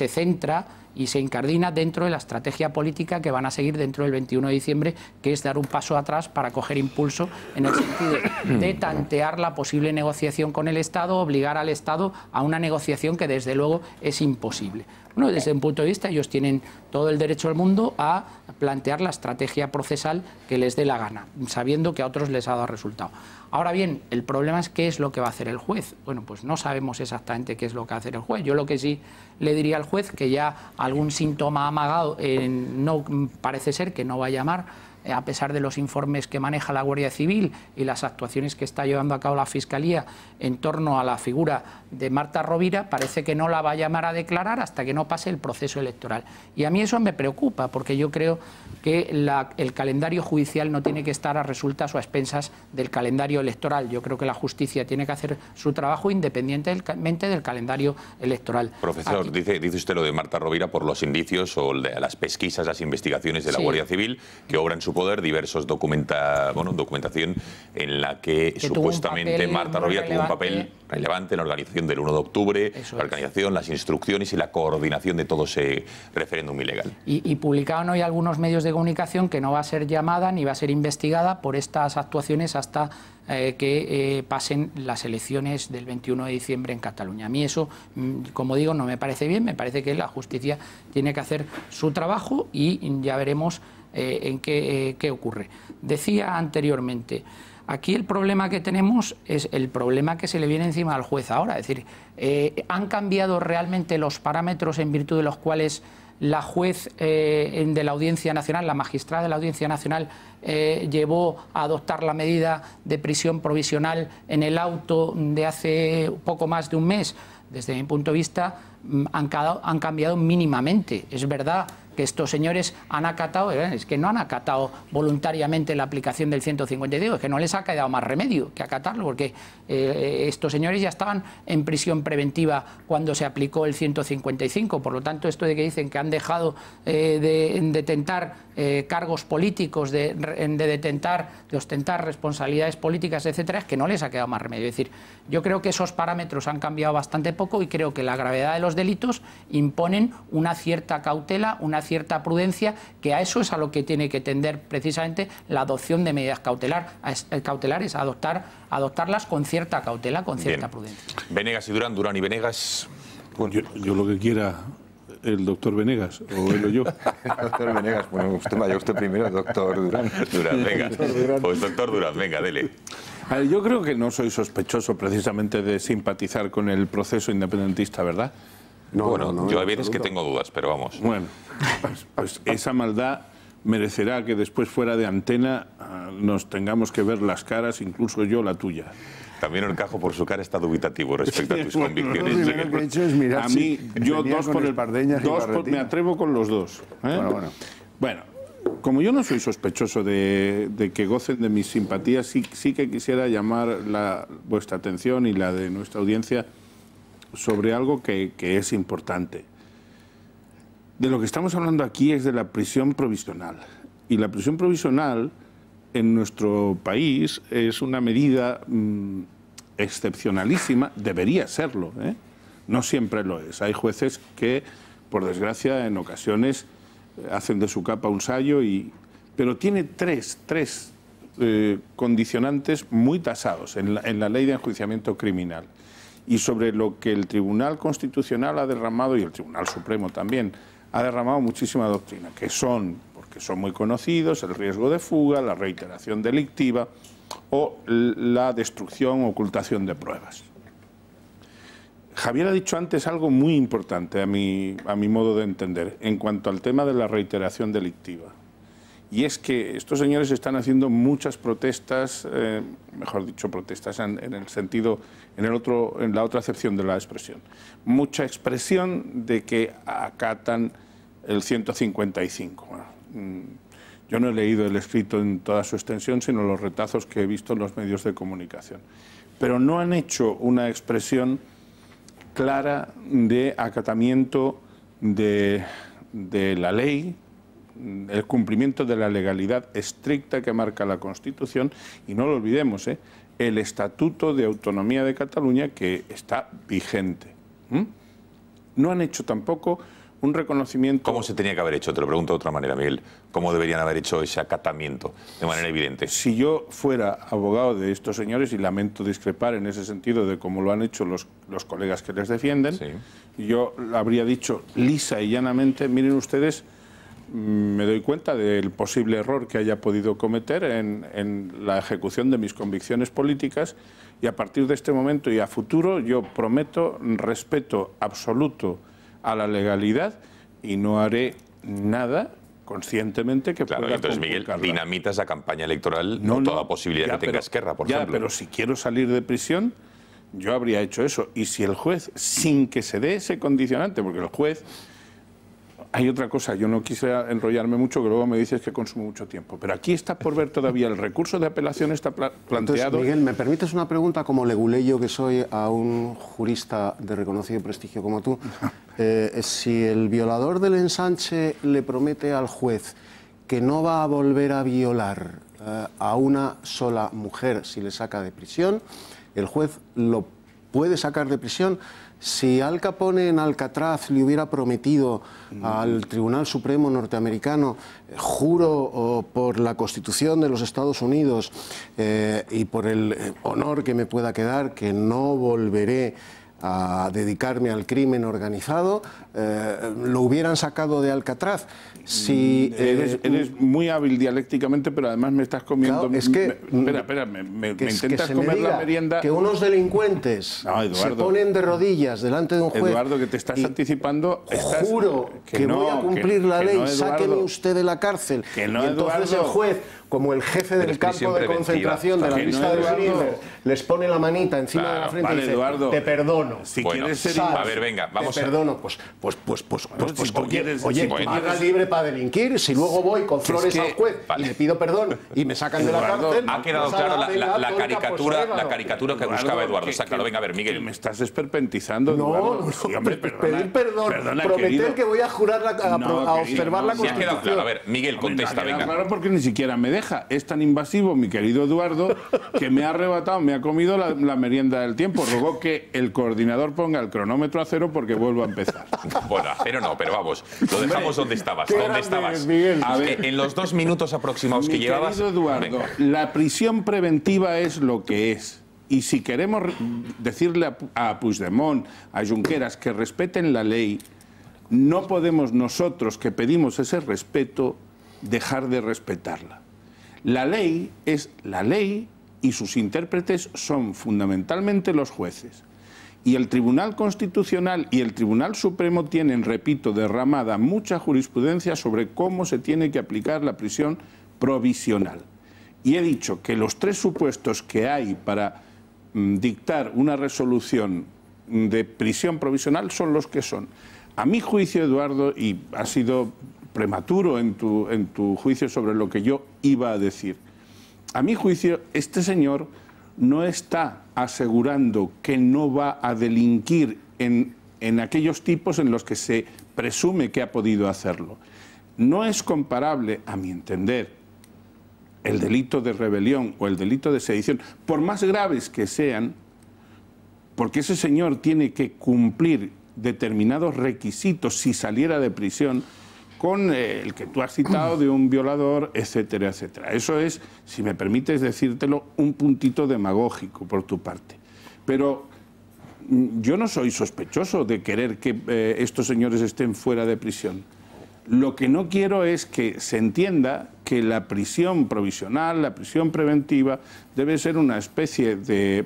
centra y se incardina dentro de la estrategia política que van a seguir dentro del 21 de diciembre, que es dar un paso atrás para coger impulso en el sentido de tantear la posible negociación con el Estado, obligar al Estado a una negociación que desde luego es imposible. Bueno, desde un punto de vista ellos tienen todo el derecho del mundo a plantear la estrategia procesal que les dé la gana, sabiendo que a otros les ha dado resultado. Ahora bien, el problema es qué es lo que va a hacer el juez. Bueno, pues no sabemos exactamente qué es lo que va a hacer el juez. Yo lo que sí le diría al juez que ya algún síntoma amagado no parece ser que no va a llamar, a pesar de los informes que maneja la Guardia Civil y las actuaciones que está llevando a cabo la Fiscalía en torno a la figura de Marta Rovira, parece que no la va a llamar a declarar hasta que no pase el proceso electoral. Y a mí eso me preocupa, porque yo creo que el calendario judicial no tiene que estar a resultas o a expensas del calendario electoral. Yo creo que la justicia tiene que hacer su trabajo independientemente del calendario electoral. Profesor, dice usted lo de Marta Rovira por los indicios o de las pesquisas, las investigaciones de la Guardia Civil que obran su poder diversos documentación en la que supuestamente Marta Rovira tuvo un papel relevante en la organización del 1 de octubre, la organización, las instrucciones y la coordinación de todo ese referéndum ilegal. Y publicaban hoy algunos medios de comunicación que no va a ser llamada ni va a ser investigada por estas actuaciones hasta que pasen las elecciones del 21 de diciembre en Cataluña. A mí eso, como digo, no me parece bien, me parece que la justicia tiene que hacer su trabajo y ya veremos en qué ocurre. Decía anteriormente, aquí el problema que tenemos es el problema que se le viene encima al juez ahora. Es decir, ¿han cambiado realmente los parámetros en virtud de los cuales la juez de la Audiencia Nacional, la magistrada de la Audiencia Nacional, llevó a adoptar la medida de prisión provisional en el auto de hace poco más de un mes? Desde mi punto de vista, han cambiado mínimamente. Es verdad que estos señores han acatado, es que no han acatado voluntariamente la aplicación del 155, es que no les ha quedado más remedio que acatarlo, porque estos señores ya estaban en prisión preventiva cuando se aplicó el 155, por lo tanto esto de que dicen que han dejado de detentar cargos políticos, de ostentar responsabilidades políticas, etcétera, es que no les ha quedado más remedio. Es decir, yo creo que esos parámetros han cambiado bastante poco y creo que la gravedad de los delitos imponen una cierta cautela, una cierta prudencia, que a eso es a lo que tiene que tender precisamente la adopción de medidas cautelares, adoptarlas con cierta cautela, con cierta prudencia. Venegas y Durán, Durán y Venegas. Bueno, yo lo que quiera el doctor Venegas, o él o yo. Doctor Venegas, bueno, usted primero, doctor Durán. Durán, venga. Pues doctor Durán, venga, dele. Yo creo que no soy sospechoso precisamente de simpatizar con el proceso independentista, ¿verdad? No, yo a veces que tengo dudas, pero vamos. Bueno, pues esa maldad merecerá que después fuera de antena nos tengamos que ver las caras, incluso yo la tuya. También Orcajo por su cara está dubitativo respecto a tus convicciones. Lo que he hecho es mirar a mí, yo dos por el Pardeñas y me atrevo con los dos. Bueno, como yo no soy sospechoso de que gocen de mis simpatías, sí que quisiera llamar vuestra atención y la de nuestra audiencia sobre algo que es importante. De lo que estamos hablando aquí es de la prisión provisional. Y la prisión provisional en nuestro país es una medida excepcionalísima, debería serlo, no siempre lo es. Hay jueces que, por desgracia, en ocasiones hacen de su capa un sayo, pero tiene tres condicionantes muy tasados en la ley de enjuiciamiento criminal. Y sobre lo que el Tribunal Constitucional ha derramado, y el Tribunal Supremo también, ha derramado muchísima doctrina, que son, porque son muy conocidos, el riesgo de fuga, la reiteración delictiva o la destrucción o ocultación de pruebas. Javier ha dicho antes algo muy importante a mi modo de entender en cuanto al tema de la reiteración delictiva. Y es que estos señores están haciendo muchas protestas, mejor dicho, protestas en la otra acepción de la expresión. Mucha expresión de que acatan el 155. Bueno, yo no he leído el escrito en toda su extensión, sino los retazos que he visto en los medios de comunicación. Pero no han hecho una expresión clara de acatamiento de la ley, el cumplimiento de la legalidad estricta que marca la Constitución, y no lo olvidemos, el Estatuto de Autonomía de Cataluña, que está vigente. No han hecho tampoco un reconocimiento... ¿Cómo se tenía que haber hecho? Te lo pregunto de otra manera, Miguel. ¿Cómo deberían haber hecho ese acatamiento de manera evidente? Si yo fuera abogado de estos señores, y lamento discrepar en ese sentido de cómo lo han hecho los colegas que les defienden, yo habría dicho lisa y llanamente, miren ustedes, me doy cuenta del posible error que haya podido cometer en la ejecución de mis convicciones políticas, y a partir de este momento y a futuro yo prometo respeto absoluto a la legalidad y no haré nada conscientemente que pueda entonces, Miguel, dinamitas la campaña electoral, no toda posibilidad que tenga Esquerra, por ejemplo. Pero si quiero salir de prisión, yo habría hecho eso. Y si el juez, sin que se dé ese condicionante, porque el juez... Hay otra cosa, yo no quise enrollarme mucho, que luego me dices que consumo mucho tiempo, pero aquí está por ver todavía, el recurso de apelación está planteado... Entonces, Miguel, ¿me permites una pregunta como leguleyo que soy a un jurista de reconocido prestigio como tú? Si el violador del ensanche le promete al juez que no va a volver a violar a una sola mujer si le saca de prisión, el juez lo puede sacar de prisión. Si Al Capone en Alcatraz le hubiera prometido al Tribunal Supremo norteamericano, juro por la Constitución de los Estados Unidos y por el honor que me pueda quedar, que no volveré a dedicarme al crimen organizado, lo hubieran sacado de Alcatraz. Si, eres muy hábil dialécticamente, pero además me estás comiendo... Claro, es que... Espera, me intentas comer la merienda... Que unos delincuentes se ponen de rodillas delante de un juez... Eduardo, que te estás anticipando... Juro que voy a cumplir la ley, no, sáqueme usted de la cárcel. Que no, y entonces Eduardo, el juez, como el jefe del campo de concentración de la lista de Schindler, les pone la manita encima de la frente y dice, Eduardo, te perdono. Si bueno, quieres ser... A ver, venga, vamos te perdono. Oye, haga libre para delinquir, si luego voy con flores al juez y le pido perdón y me sacan de la cárcel... Ha quedado claro la caricatura que buscaba Eduardo. Sácalo, venga, a ver, Miguel. Me estás esperpentizando, No, pedir perdón, prometer que voy a jurar a observar la Constitución. Ha quedado claro, a ver, Miguel, contesta, venga. Claro, porque ni siquiera me deja. Es tan invasivo, mi querido Eduardo, que me ha arrebatado, me ha comido la merienda del tiempo. Ruego que el coordinador ponga el cronómetro a cero porque vuelvo a empezar. Bueno, a cero no, pero vamos, lo dejamos donde estabas. ¿Dónde estabas? A ver, en los 2 minutos aproximados que llevabas... Querido Eduardo, la prisión preventiva es lo que es. Y si queremos decirle a Puigdemont, a Junqueras, que respeten la ley, no podemos nosotros, que pedimos ese respeto, dejar de respetarla. La ley es la ley y sus intérpretes son fundamentalmente los jueces. Y el Tribunal Constitucional y el Tribunal Supremo tienen, repito, derramada mucha jurisprudencia sobre cómo se tiene que aplicar la prisión provisional. Y he dicho que los 3 supuestos que hay para dictar una resolución de prisión provisional son los que son. A mi juicio, Eduardo, y ha sido prematuro en tu juicio sobre lo que yo iba a decir, a mi juicio, este señor no está asegurando que no va a delinquir en aquellos tipos en los que se presume que ha podido hacerlo. No es comparable, a mi entender, el delito de rebelión o el delito de sedición, por más graves que sean, porque ese señor tiene que cumplir determinados requisitos si saliera de prisión, con el que tú has citado de un violador, etcétera, etcétera. Eso es, si me permites decírtelo, un puntito demagógico por tu parte. Pero yo no soy sospechoso de querer que estos señores estén fuera de prisión. Lo que no quiero es que se entienda que la prisión provisional, la prisión preventiva, debe ser una especie de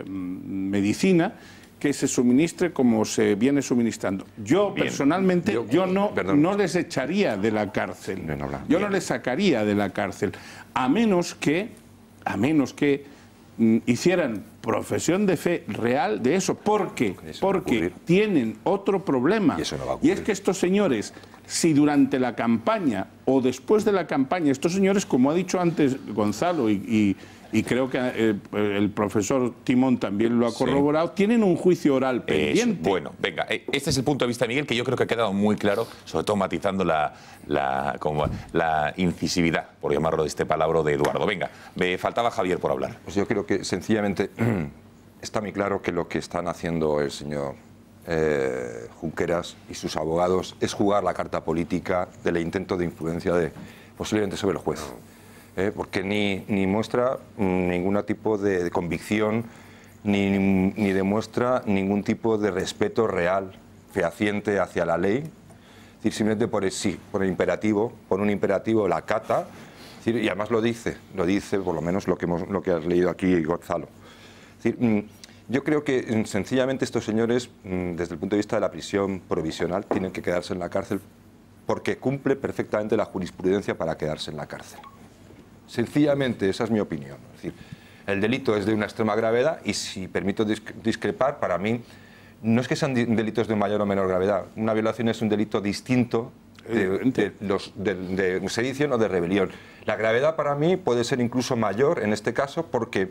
medicina que se suministre como se viene suministrando. Yo, personalmente, yo no les echaría de la cárcel. Yo no les sacaría de la cárcel, a menos que hicieran profesión de fe real de eso. Porque tienen otro problema. Y es que estos señores, si durante la campaña o después de la campaña, estos señores, como ha dicho antes Gonzalo y creo que el profesor Timón también lo ha corroborado, tienen un juicio oral pendiente. Bueno, venga, este es el punto de vista de Miguel, que yo creo que ha quedado muy claro, sobre todo matizando la incisividad, por llamarlo de este palabra, de Eduardo. Venga, me faltaba Javier por hablar. Pues yo creo que sencillamente está muy claro que lo que están haciendo el señor Junqueras y sus abogados es jugar la carta política del intento de influencia posiblemente sobre el juez. Porque ni muestra ningún tipo de convicción, ni demuestra ningún tipo de respeto real, fehaciente hacia la ley. Es decir, simplemente por el imperativo, por un imperativo la acata, y además lo dice por lo menos lo que has leído aquí, Gonzalo. Es decir, yo creo que sencillamente estos señores, desde el punto de vista de la prisión provisional, tienen que quedarse en la cárcel porque cumple perfectamente la jurisprudencia para quedarse en la cárcel. Sencillamente, esa es mi opinión. Es decir, el delito es de una extrema gravedad y, si permito discrepar, para mí no es que sean delitos de mayor o menor gravedad. Una violación es un delito distinto de sedición o de rebelión. La gravedad para mí puede ser incluso mayor en este caso porque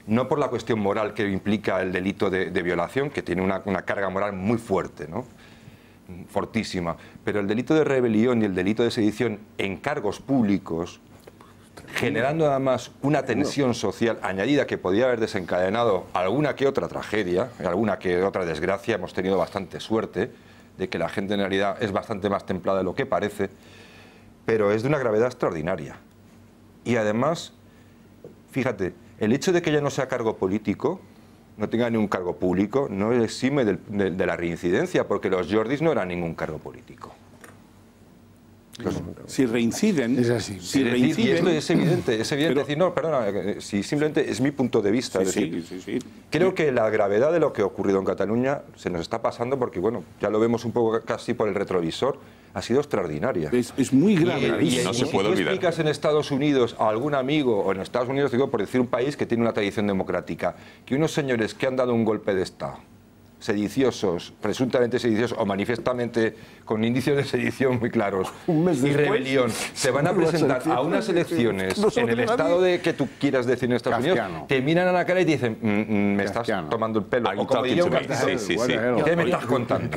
no por la cuestión moral que implica el delito de violación, que tiene una carga moral muy fuerte, ¿no? Fortísima, pero el delito de rebelión y el delito de sedición en cargos públicos, generando además una tensión social añadida que podía haber desencadenado alguna que otra tragedia, alguna que otra desgracia. Hemos tenido bastante suerte de que la gente en realidad es bastante más templada de lo que parece, pero es de una gravedad extraordinaria. Y además, fíjate, el hecho de que ella no sea cargo político, no tenga ningún cargo público, no exime de la reincidencia, porque los Jordis no eran ningún cargo político. Si reinciden, es así. Si reinciden, y esto es evidente, pero, decir, no, perdona, si simplemente es mi punto de vista. Creo que la gravedad de lo que ha ocurrido en Cataluña se nos está pasando porque, bueno, ya lo vemos un poco casi por el retrovisor, ha sido extraordinaria. Es muy grave. Y no se puede olvidar. Si tú explicas en Estados Unidos a algún amigo, o en Estados Unidos, digo, por decir un país que tiene una tradición democrática, que unos señores que han dado un golpe de Estado, sediciosos, presuntamente sediciosos o manifiestamente con indicios de sedición muy claros y rebelión, se van a presentar a unas elecciones en el estado de que tú quieras decir en Estados Unidos, te miran a la cara y te dicen, me estás tomando el pelo, o como diría un cartero, ¿qué me estás contando?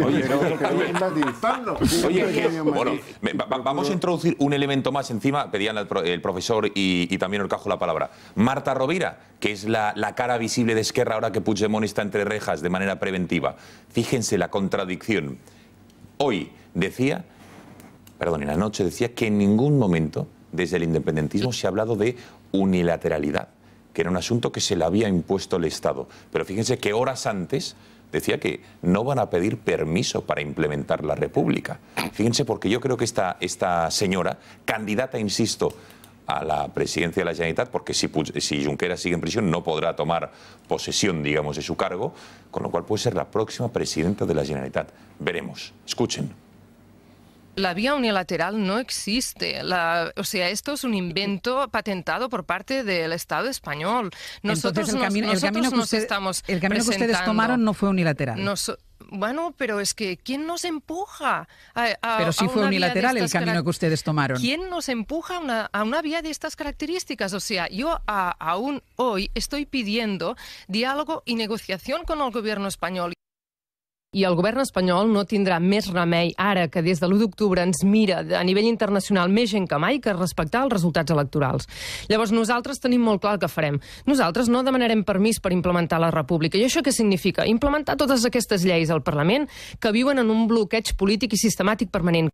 Bueno, vamos a introducir un elemento más encima, pedían el profesor y también Orcajo la palabra. Marta Rovira, que es la cara visible de Esquerra ahora que Puigdemont está entre rejas de manera preventiva. Fíjense la contradicción. Hoy decía, perdón, en la noche decía que en ningún momento desde el independentismo se ha hablado de unilateralidad, que era un asunto que se le había impuesto el Estado. Pero fíjense que horas antes decía que no van a pedir permiso para implementar la República. Fíjense, porque yo creo que esta señora, candidata, insisto, a la presidencia de la Generalitat, porque si Junqueras sigue en prisión no podrá tomar posesión, digamos, de su cargo, con lo cual puede ser la próxima presidenta de la Generalitat. Veremos. Escuchen. La vía unilateral no existe. O sea, esto es un invento patentado por parte del Estado español. Entonces, el camino que ustedes tomaron no fue unilateral. Bueno, pero es que ¿quién nos empuja Pero sí fue unilateral el camino que ustedes tomaron. ¿Quién nos empuja a una vía de estas características? O sea, yo aún hoy estoy pidiendo diálogo y negociación con el gobierno español. I el govern espanyol no tindrà més remei ara que des de l'1 d'octubre ens mira a nivell internacional més gent que mai que respectar els resultats electorals. Llavors nosaltres tenim molt clar el que farem. Nosaltres no demanarem permís per implementar la República. I això què significa? Implementar totes aquestes lleis al Parlament que viuen en un bloqueig polític i sistemàtic permanent.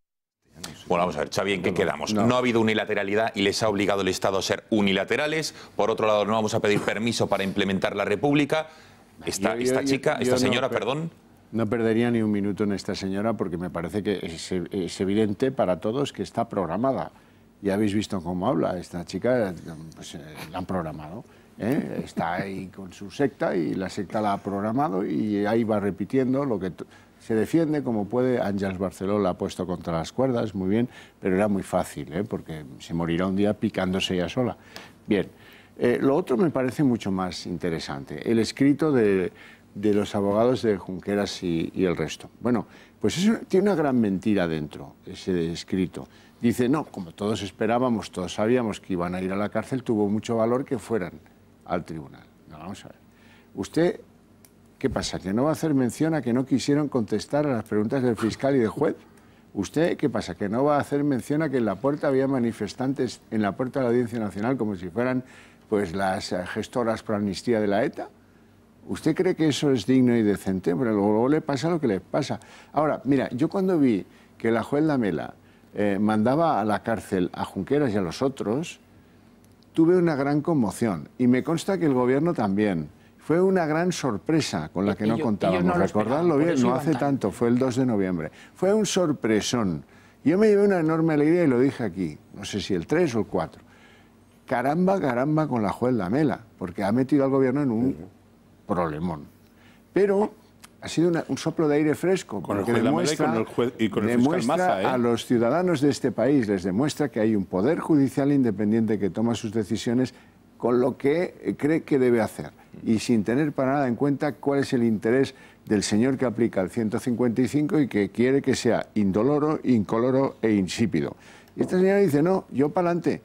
Bueno, vamos a ver, Xavi, ¿en qué quedamos? No ha habido unilateralidad y les ha obligado el Estado a ser unilaterales. Por otro lado, no vamos a pedir permiso para implementar la República. Esta señora, perdón... No perdería ni un minuto en esta señora porque me parece que es evidente para todos que está programada. Ya habéis visto cómo habla esta chica, pues la han programado. Está ahí con su secta y la secta la ha programado y ahí va repitiendo lo que se defiende como puede. Àngels Barceló la ha puesto contra las cuerdas, muy bien, pero era muy fácil, porque se morirá un día picándose ella sola. Bien, lo otro me parece mucho más interesante. El escrito de los abogados de Junqueras y el resto. Bueno, pues eso tiene una gran mentira dentro, ese escrito. Dice, no, como todos esperábamos, todos sabíamos que iban a ir a la cárcel, tuvo mucho valor que fueran al tribunal. No, vamos a ver. Usted, ¿qué pasa? ¿Que no va a hacer mención a que no quisieron contestar a las preguntas del fiscal y del juez? ¿Usted, qué pasa? ¿Que no va a hacer mención a que en la puerta había manifestantes en la puerta de la Audiencia Nacional como si fueran pues las gestoras pro amnistía de la ETA? ¿Usted cree que eso es digno y decente? Pero luego le pasa lo que le pasa. Ahora, mira, yo cuando vi que la juez Lamela mandaba a la cárcel a Junqueras y a los otros, tuve una gran conmoción. Y me consta que el gobierno también. Fue una gran sorpresa con la que no contábamos. Recordadlo bien, no hace tanto, fue el 2 de noviembre. Fue un sorpresón. Yo me llevé una enorme alegría y lo dije aquí, no sé si el 3 o el 4. Caramba, caramba con la juez Lamela, porque ha metido al gobierno en un problemón. Pero ha sido un soplo de aire fresco, porque demuestra a los ciudadanos de este país, les demuestra que hay un poder judicial independiente que toma sus decisiones con lo que cree que debe hacer y sin tener para nada en cuenta cuál es el interés del señor que aplica el 155 y que quiere que sea indoloro, incoloro e insípido. Y esta señora dice, no, yo pa'lante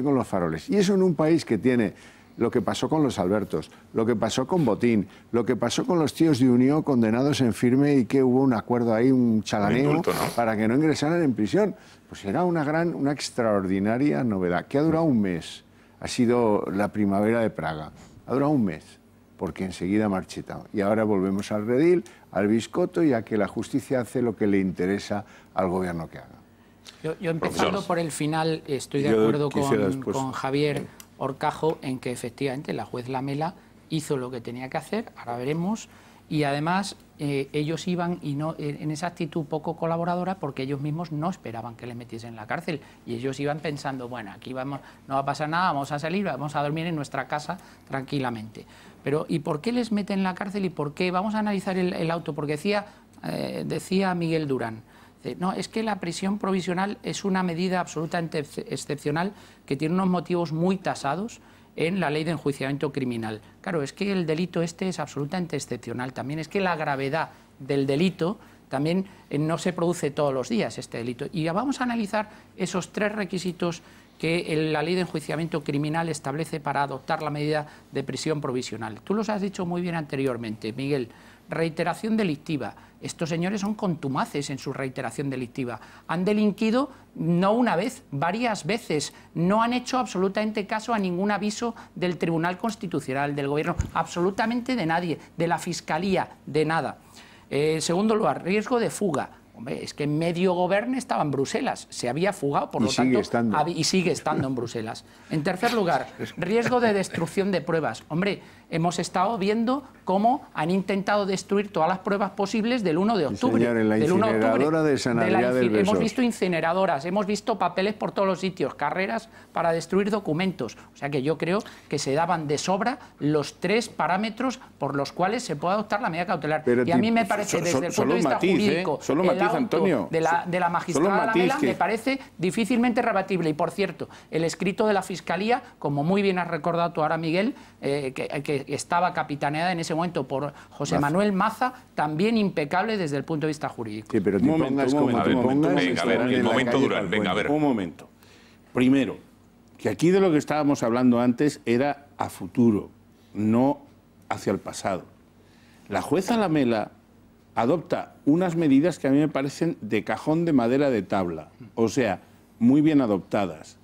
con los faroles. Y eso en un país que tiene lo que pasó con los Albertos, lo que pasó con Botín, lo que pasó con los tíos de Unió condenados en firme y que hubo un acuerdo ahí, un chalaneo, indulto, ¿no?, para que no ingresaran en prisión. Pues era una extraordinaria novedad, que ha durado un mes. Ha sido la primavera de Praga. Ha durado un mes, porque enseguida ha marchitado. Y ahora volvemos al redil, al biscoto y a que la justicia hace lo que le interesa al gobierno que haga. Yo empezando por el final, estoy de acuerdo con Javier Horcajo en que efectivamente la juez Lamela hizo lo que tenía que hacer, ahora veremos, y además ellos iban y no en esa actitud poco colaboradora porque ellos mismos no esperaban que les metiesen en la cárcel y ellos iban pensando, bueno, aquí vamos, no va a pasar nada, vamos a salir, vamos a dormir en nuestra casa tranquilamente. Pero ¿y por qué les meten en la cárcel y por qué? Vamos a analizar el auto, porque decía Miguel Durán, no, es que la prisión provisional es una medida absolutamente excepcional que tiene unos motivos muy tasados en la ley de enjuiciamiento criminal. Claro, es que el delito este es absolutamente excepcional. También es que la gravedad del delito también no se produce todos los días, este delito. Y ya vamos a analizar esos 3 requisitos que la ley de enjuiciamiento criminal establece para adoptar la medida de prisión provisional. Tú los has dicho muy bien anteriormente, Miguel. Reiteración delictiva. Estos señores son contumaces en su reiteración delictiva. Han delinquido no una vez, varias veces. No han hecho absolutamente caso a ningún aviso del Tribunal Constitucional, del Gobierno, absolutamente de nadie, de la Fiscalía, de nada. Segundo lugar, riesgo de fuga. Hombre, es que medio gobierno estaba en Bruselas, se había fugado, por lo tanto, y sigue estando en Bruselas. En tercer lugar, riesgo de destrucción de pruebas. Hombre, hemos estado viendo cómo han intentado destruir todas las pruebas posibles del 1 de octubre. Señor, en la incineradora de San Adrià del Besós. Hemos visto incineradoras, hemos visto papeles por todos los sitios, carreras para destruir documentos. O sea que yo creo que se daban de sobra los 3 parámetros por los cuales se puede adoptar la medida cautelar. Pero y a mí me parece, desde el punto de vista jurídico, Antonio, de la magistrada Lamela me parece difícilmente rebatible. Y por cierto, el escrito de la Fiscalía, como muy bien has recordado tú ahora, Miguel, que estaba capitaneada en ese momento por José Manuel Maza, también impecable desde el punto de vista jurídico. Sí, pero un momento, Durán, venga, a ver. Un momento. Primero, que aquí de lo que estábamos hablando antes era a futuro, no hacia el pasado. La jueza Lamela adopta unas medidas que a mí me parecen de cajón de madera de tabla, o sea, muy bien adoptadas,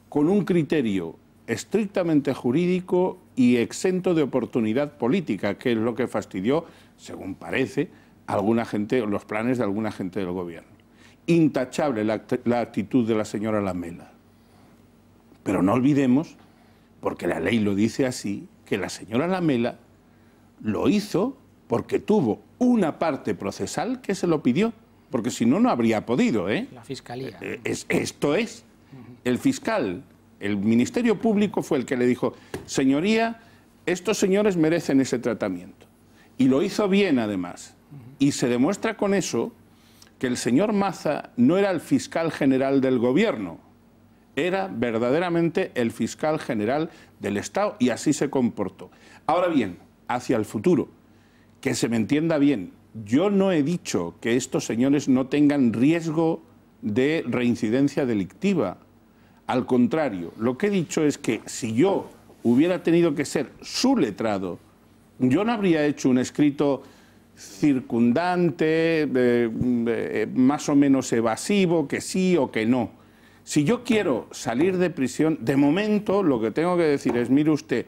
con un criterio estrictamente jurídico y exento de oportunidad política, que es lo que fastidió, según parece, a alguna gente, los planes de alguna gente del gobierno. Intachable la actitud de la señora Lamela. Pero no olvidemos, porque la ley lo dice así, que la señora Lamela lo hizo porque tuvo una parte procesal que se lo pidió, porque si no, no habría podido, ¿eh? La Fiscalía. Esto es. El fiscal, el Ministerio Público fue el que le dijo, señoría, estos señores merecen ese tratamiento. Y lo hizo bien, además. Y se demuestra con eso que el señor Maza no era el fiscal general del gobierno, era verdaderamente el fiscal general del Estado y así se comportó. Ahora bien, hacia el futuro, que se me entienda bien, yo no he dicho que estos señores no tengan riesgo de reincidencia delictiva. Al contrario, lo que he dicho es que si yo hubiera tenido que ser su letrado, yo no habría hecho un escrito circundante, más o menos evasivo, que sí o que no. Si yo quiero salir de prisión, de momento lo que tengo que decir es, mire usted,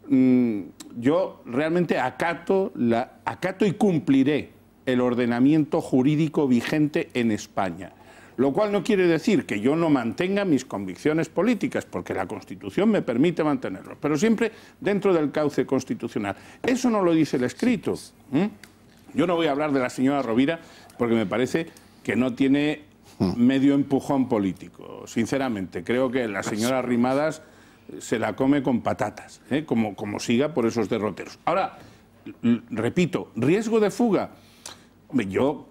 yo realmente acato y cumpliré el ordenamiento jurídico vigente en España. Lo cual no quiere decir que yo no mantenga mis convicciones políticas, porque la Constitución me permite mantenerlo, pero siempre dentro del cauce constitucional. Eso no lo dice el escrito. Yo no voy a hablar de la señora Rovira porque me parece que no tiene medio empujón político. Sinceramente, creo que la señora Arrimadas se la come con patatas, como siga por esos derroteros. Ahora, repito, riesgo de fuga. Hombre, yo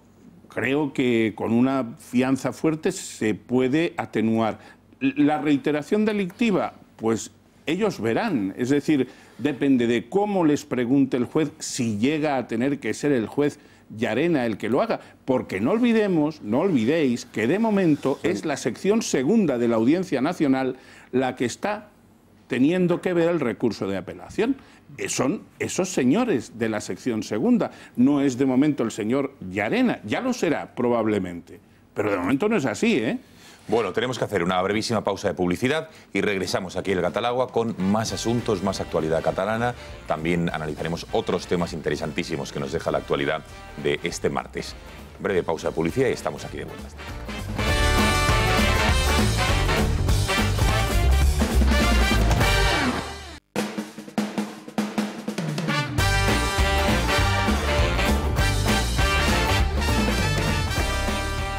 creo que con una fianza fuerte se puede atenuar. La reiteración delictiva, pues ellos verán. Es decir, depende de cómo les pregunte el juez si llega a tener que ser el juez Llarena el que lo haga. Porque no olvidéis que de momento es la sección segunda de la Audiencia Nacional la que está teniendo que ver el recurso de apelación. Son esos señores de la sección segunda, no es de momento el señor Llarena, ya lo será probablemente, pero de momento no es así, ¿eh? Bueno, tenemos que hacer una brevísima pausa de publicidad y regresamos aquí al Gatalagua con más asuntos, más actualidad catalana. También analizaremos otros temas interesantísimos que nos deja la actualidad de este martes. Breve pausa de publicidad y estamos aquí de vuelta.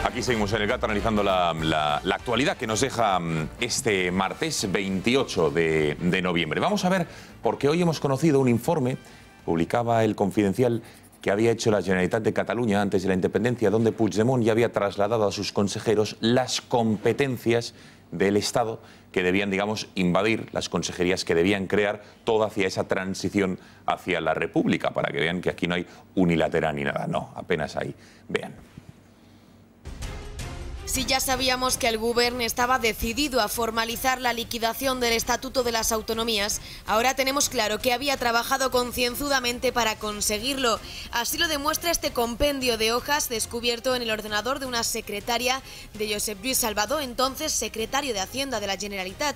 Aquí seguimos en el Gato analizando la actualidad que nos deja este martes 28 de noviembre. Vamos a ver, porque hoy hemos conocido un informe, publicaba El Confidencial, que había hecho la Generalitat de Cataluña antes de la independencia, donde Puigdemont ya había trasladado a sus consejeros las competencias del Estado que debían, digamos, invadir, las consejerías que debían crear todo hacia esa transición hacia la República, para que vean que aquí no hay unilateral ni nada, no, apenas hay. Vean. Si ya sabíamos que el Govern estaba decidido a formalizar la liquidación del Estatuto de las Autonomías, ahora tenemos claro que había trabajado concienzudamente para conseguirlo. Así lo demuestra este compendio de hojas descubierto en el ordenador de una secretaria de Josep Lluís Salvador, entonces secretario de Hacienda de la Generalitat.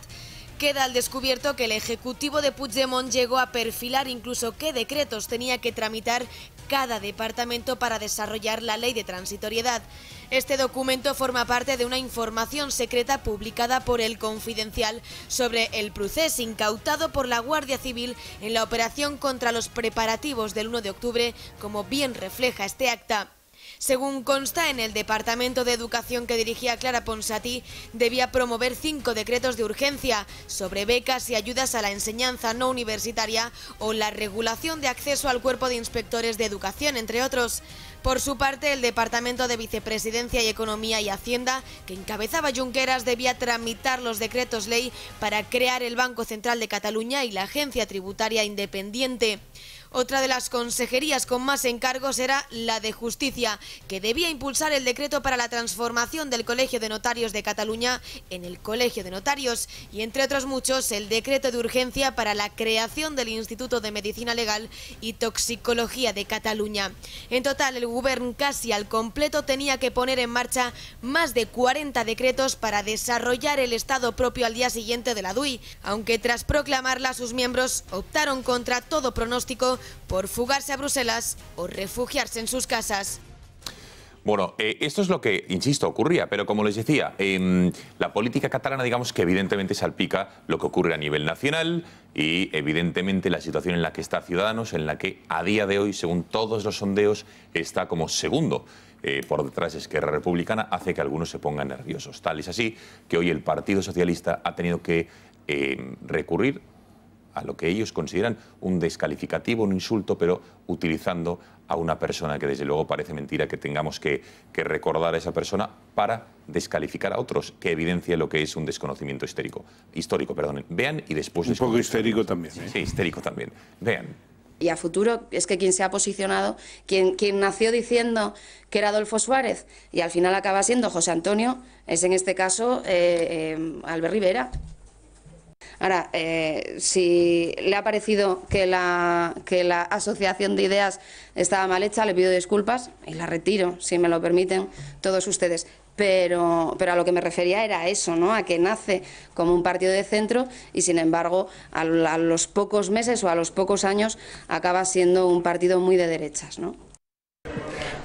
Queda al descubierto que el ejecutivo de Puigdemont llegó a perfilar incluso qué decretos tenía que tramitar cada departamento para desarrollar la ley de transitoriedad. Este documento forma parte de una información secreta publicada por El Confidencial sobre el procés incautado por la Guardia Civil en la operación contra los preparativos del 1 de octubre, como bien refleja este acta. Según consta, en el Departamento de Educación que dirigía Clara Ponsatí, debía promover 5 decretos de urgencia sobre becas y ayudas a la enseñanza no universitaria o la regulación de acceso al cuerpo de inspectores de educación, entre otros. Por su parte, el Departamento de Vicepresidencia y Economía y Hacienda, que encabezaba Junqueras, debía tramitar los decretos ley para crear el Banco Central de Cataluña y la Agencia Tributaria Independiente. Otra de las consejerías con más encargos era la de Justicia, que debía impulsar el decreto para la transformación del Colegio de Notarios de Cataluña en el Colegio de Notarios y, entre otros muchos, el decreto de urgencia para la creación del Instituto de Medicina Legal y Toxicología de Cataluña. En total, el Govern casi al completo tenía que poner en marcha más de 40 decretos para desarrollar el Estado propio al día siguiente de la DUI, aunque tras proclamarla sus miembros optaron contra todo pronóstico por fugarse a Bruselas o refugiarse en sus casas. Bueno, esto es lo que, insisto, ocurría, pero como les decía, la política catalana, digamos que evidentemente salpica lo que ocurre a nivel nacional y evidentemente la situación en la que está Ciudadanos, en la que a día de hoy, según todos los sondeos, está como segundo por detrás de Esquerra Republicana, hace que algunos se pongan nerviosos. Tal es así que hoy el Partido Socialista ha tenido que recurrir a lo que ellos consideran un descalificativo, un insulto, pero utilizando a una persona que desde luego parece mentira que tengamos que recordar a esa persona para descalificar a otros, que evidencia lo que es un desconocimiento histórico. Vean y después... Un poco histérico también. Sí, histérico también. Vean. Y a futuro es que quien se ha posicionado, quien nació diciendo que era Adolfo Suárez y al final acaba siendo José Antonio, es en este caso Albert Rivera. Ahora, si le ha parecido que la asociación de ideas estaba mal hecha, le pido disculpas y la retiro, si me lo permiten todos ustedes. pero a lo que me refería era eso, ¿no? A que nace como un partido de centro y sin embargo a los pocos meses o a los pocos años acaba siendo un partido muy de derechas, ¿no?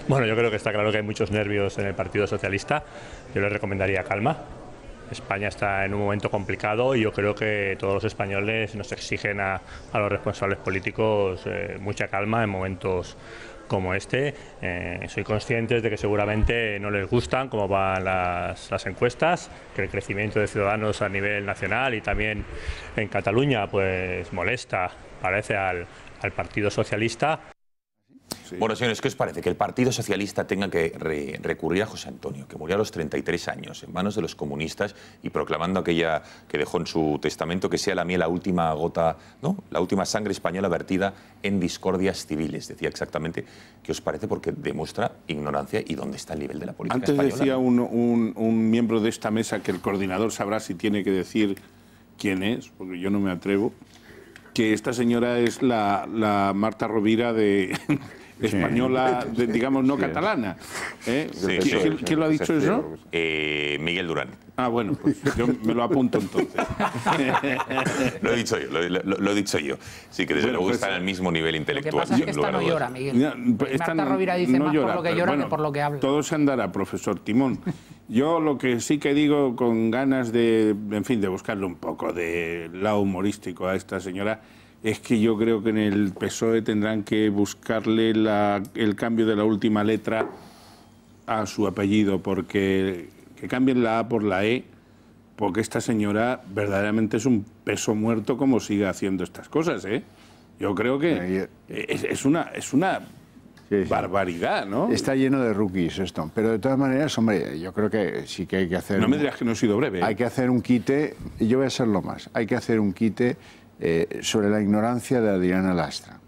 Bueno, yo creo que está claro que hay muchos nervios en el Partido Socialista. Yo les recomendaría calma. España está en un momento complicado y yo creo que todos los españoles nos exigen a los responsables políticos mucha calma en momentos como este. Soy consciente de que seguramente no les gustan cómo van las encuestas, que el crecimiento de Ciudadanos a nivel nacional y también en Cataluña pues molesta, parece, al Partido Socialista. Sí. Bueno, señores, ¿qué os parece? Que el Partido Socialista tenga que recurrir a José Antonio, que murió a los 33 años en manos de los comunistas y proclamando aquella que dejó en su testamento que sea la mía la última gota, ¿no? La última sangre española vertida en discordias civiles. Decía exactamente. ¿Qué os parece? Porque demuestra ignorancia y dónde está el nivel de la política española. Antes decía un miembro de esta mesa que el coordinador sabrá si tiene que decir quién es, porque yo no me atrevo, que esta señora es la Marta Rovira de... española, digamos, no catalana. ¿Quién lo ha dicho eso? Miguel Durán. Ah, bueno, pues yo me lo apunto entonces. Lo he dicho yo, lo he dicho yo. Sí, que desde luego pues, está en el mismo nivel intelectual. Lo que pasa es que esta no llora, Miguel. Marta Rovira dice más por lo que llora que por lo que habla. Todo se andará, profesor Timón. Yo lo que sí que digo con ganas de, en fin, de buscarle un poco de lado humorístico a esta señora, es que yo creo que en el PSOE tendrán que buscarle el cambio de la última letra a su apellido, porque que cambien la A por la E, porque esta señora verdaderamente es un peso muerto como siga haciendo estas cosas, ¿eh? Yo creo que es una barbaridad, ¿no? Está lleno de rookies esto, pero de todas maneras, hombre, yo creo que sí que hay que hacer... No me digas que no he sido breve. Hay que hacer un quite, y yo voy a hacerlo más, hay que hacer un quite sobre la ignorancia de Adriana Lastra.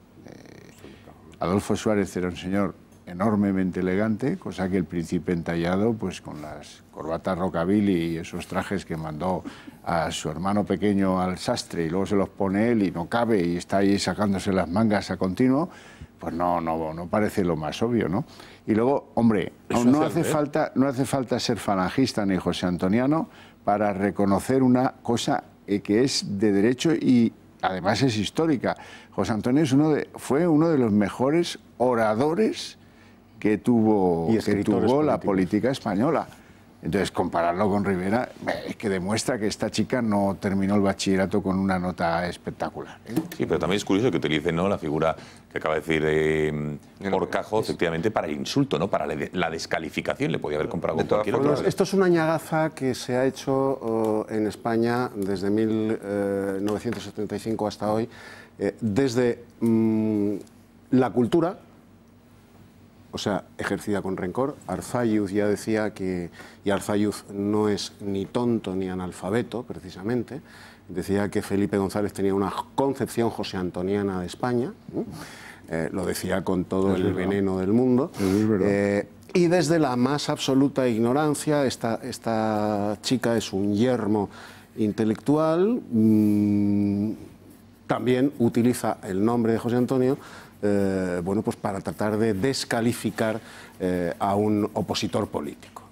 Adolfo Suárez era un señor enormemente elegante, cosa que el príncipe entallado, pues con las corbatas rockabilly y esos trajes que mandó a su hermano pequeño al sastre y luego se los pone él y no cabe y está ahí sacándose las mangas a continuo, pues no parece lo más obvio, ¿no? Y luego, hombre, no hace falta ser falangista ni josé antoniano para reconocer una cosa que es de derecho y además es histórica. José Antonio fue uno de los mejores oradores que tuvo la política española. Entonces, compararlo con Rivera es que demuestra que esta chica no terminó el bachillerato con una nota espectacular, ¿eh? Sí, pero también es curioso que utilicen, ¿no?, la figura que acaba de decir Horcajo, efectivamente, para el insulto, ¿no?, para la descalificación. Le podía haber comparado con cualquier otro. Esto es una ñagaza que se ha hecho en España desde 1975 hasta hoy, desde la cultura, o sea, ejercida con rencor. Arzayuz ya decía que, y Arzayuz no es ni tonto ni analfabeto, precisamente, decía que Felipe González tenía una concepción joseantoniana de España, lo decía con todo el veneno del mundo, y desde la más absoluta ignorancia, esta chica es un yermo intelectual, también utiliza el nombre de José Antonio bueno, pues para tratar de descalificar a un opositor político.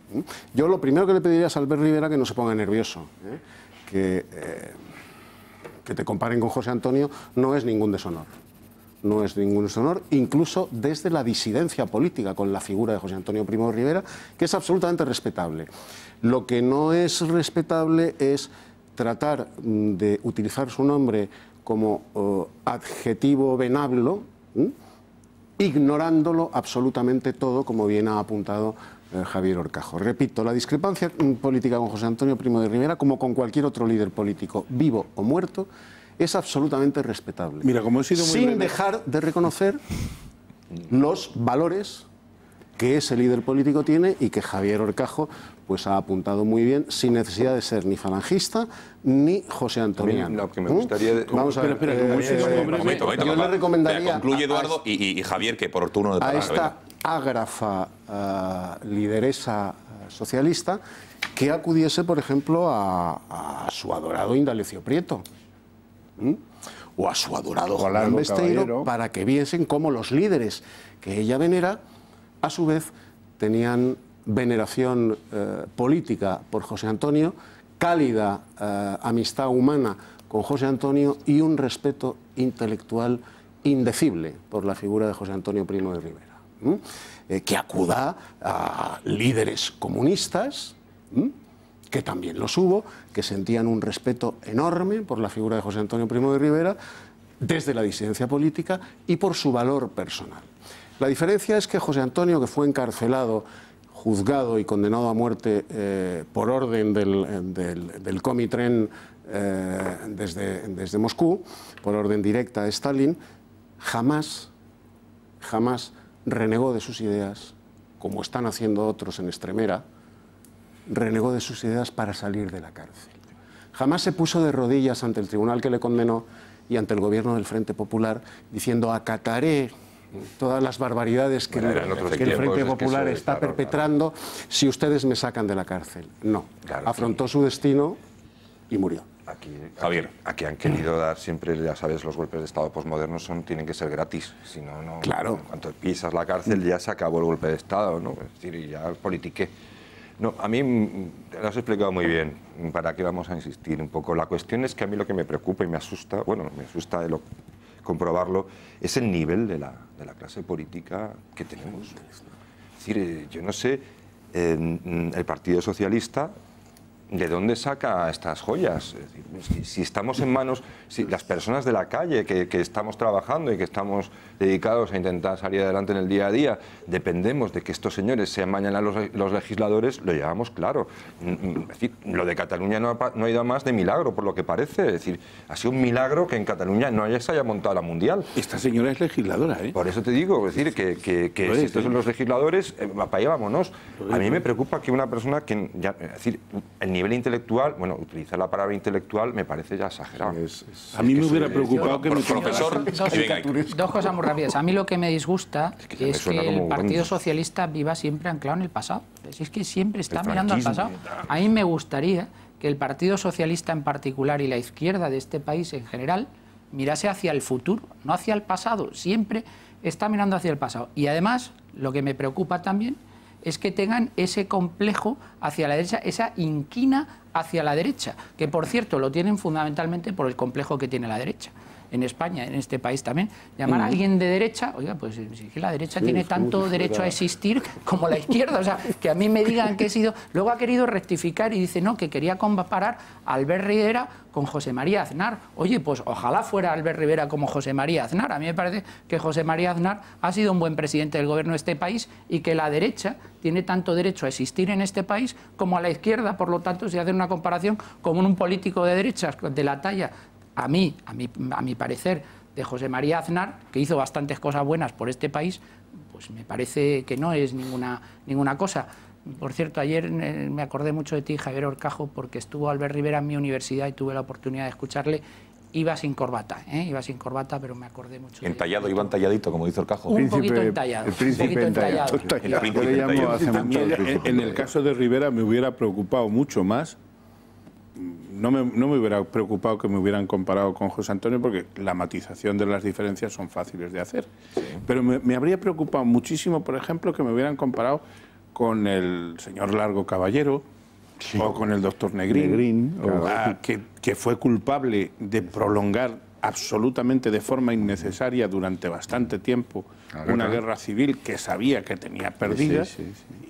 Yo lo primero que le pediría a Albert Rivera que no se ponga nervioso, que te comparen con José Antonio no es ningún deshonor. No es ningún deshonor, incluso desde la disidencia política con la figura de José Antonio Primo de Rivera, que es absolutamente respetable. Lo que no es respetable es tratar de utilizar su nombre como adjetivo venablo, ignorándolo absolutamente todo, como bien ha apuntado Javier Horcajo. Repito, la discrepancia política con José Antonio Primo de Rivera, como con cualquier otro líder político, vivo o muerto, es absolutamente respetable. Mira, como he sido muy sin dejar de reconocer los valores que ese líder político tiene y que Javier Horcajo pues ha apuntado muy bien, sin necesidad de ser ni falangista ni josé antoniano. Lo que me gustaría... Vamos a ver, yo le recomendaría... Concluye Eduardo y Javier, que por turno de palabra. A esta ágrafa lideresa socialista que acudiese, por ejemplo, a su adorado Indalecio Prieto, o a su adorado Juan Besteiro, para que viesen cómo los líderes que ella venera, a su vez, tenían veneración política por José Antonio, cálida amistad humana con José Antonio y un respeto intelectual indecible por la figura de José Antonio Primo de Rivera, que acuda a líderes comunistas, que también los hubo, que sentían un respeto enorme por la figura de José Antonio Primo de Rivera desde la disidencia política y por su valor personal. La diferencia es que José Antonio, que fue encarcelado, juzgado y condenado a muerte por orden del Comitren desde Moscú, por orden directa de Stalin, jamás renegó de sus ideas, como están haciendo otros en Extremera, renegó de sus ideas para salir de la cárcel. Jamás se puso de rodillas ante el tribunal que le condenó y ante el gobierno del Frente Popular diciendo acataré todas las barbaridades que el Frente Popular está perpetrando si ustedes me sacan de la cárcel. No, afrontó su destino y murió. Javier, aquí han querido dar siempre, ya sabes, los golpes de Estado posmodernos tienen que ser gratis. Si no, claro. Cuando pisas la cárcel ya se acabó el golpe de Estado, ¿no? Es decir, ya politiqué. No, a mí lo has explicado muy bien. ¿Para qué vamos a insistir un poco? La cuestión es que a mí lo que me preocupa y me asusta, bueno, me asusta de comprobarlo, es el nivel de la clase política que tenemos. Es decir, yo no sé, el Partido Socialista, ¿de dónde saca estas joyas? Es decir, si estamos en manos, si las personas de la calle que estamos trabajando y que estamos dedicados a intentar salir adelante en el día a día, dependemos de que estos señores se amañan a los legisladores, lo llevamos claro. Es decir, lo de Cataluña no ha ido a más de milagro, por lo que parece. Es decir, ha sido un milagro que en Cataluña no se haya montado la mundial. Esta señora es legisladora, ¿eh? Por eso te digo, es decir, que si estos son los legisladores, para allá vámonos. A mí me preocupa que una persona que, es decir, el nivel intelectual, bueno, utilizar la palabra intelectual me parece ya exagerado. A mí me hubiera preocupado que mi profesor... Dos cosas muy rápidas. A mí lo que me disgusta es que el Partido Socialista viva siempre anclado en el pasado. Es que siempre está mirando al pasado. A mí me gustaría que el Partido Socialista en particular y la izquierda de este país en general mirase hacia el futuro, no hacia el pasado. Siempre está mirando hacia el pasado. Y además, lo que me preocupa también es que tengan ese complejo hacia la derecha, esa inquina hacia la derecha, que por cierto lo tienen fundamentalmente por el complejo que tiene la derecha. En España, en este país también, llamar a alguien de derecha, oiga, pues si la derecha tiene tanto derecho a existir como la izquierda, o sea, que a mí me digan que he sido... Luego ha querido rectificar y dice, no, que quería comparar a Albert Rivera con José María Aznar. Oye, pues ojalá fuera Albert Rivera como José María Aznar. A mí me parece que José María Aznar ha sido un buen presidente del gobierno de este país y que la derecha tiene tanto derecho a existir en este país como a la izquierda. Por lo tanto, si hace una comparación con un político de derechas de la talla, a mi parecer, de José María Aznar, que hizo bastantes cosas buenas por este país, pues me parece que no es ninguna cosa. Por cierto, ayer me acordé mucho de ti, Javier Horcajo, porque estuvo Albert Rivera en mi universidad y tuve la oportunidad de escucharle. Iba sin corbata, pero me acordé mucho. Entallado, iba entalladito, como dice Horcajo. Un poquito entallado. El príncipe entallado. En el caso de Rivera me hubiera preocupado mucho más. No me hubiera preocupado que me hubieran comparado con José Antonio, porque la matización de las diferencias son fáciles de hacer. Sí. Pero me habría preocupado muchísimo, por ejemplo, que me hubieran comparado con el señor Largo Caballero, sí, o con el doctor Negrín, que fue culpable de prolongar absolutamente de forma innecesaria durante bastante tiempo una guerra civil que sabía que tenía perdida.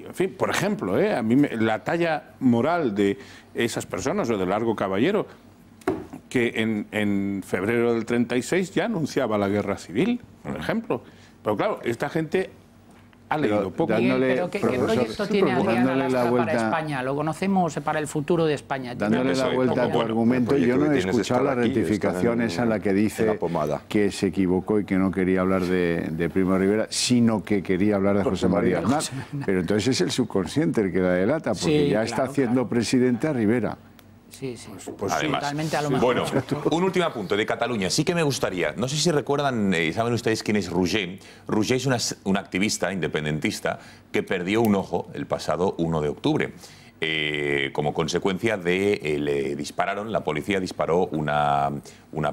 En fin, por ejemplo, a mí la talla moral de esas personas, o de Largo Caballero, que en febrero del 36 ya anunciaba la guerra civil, por ejemplo. Pero claro, esta gente ha leído poco. ¿Pero qué proyecto tiene Adriana Lastra para España? Lo conocemos para el futuro de España. Dándole la vuelta a tu argumento, yo no he escuchado la rectificación esa en la que dice que se equivocó y que no quería hablar de Primo de Rivera, sino que quería hablar de José María Aznar. Pero entonces es el subconsciente el que da de lata, porque ya está haciendo presidente a Rivera. Sí. Pues además, totalmente a lo mejor. Bueno, un último apunte de Cataluña. Sí que me gustaría, no sé si recuerdan, saben ustedes quién es Roger. Roger es una activista independentista que perdió un ojo el pasado 1 de octubre. como consecuencia de le dispararon, la policía disparó una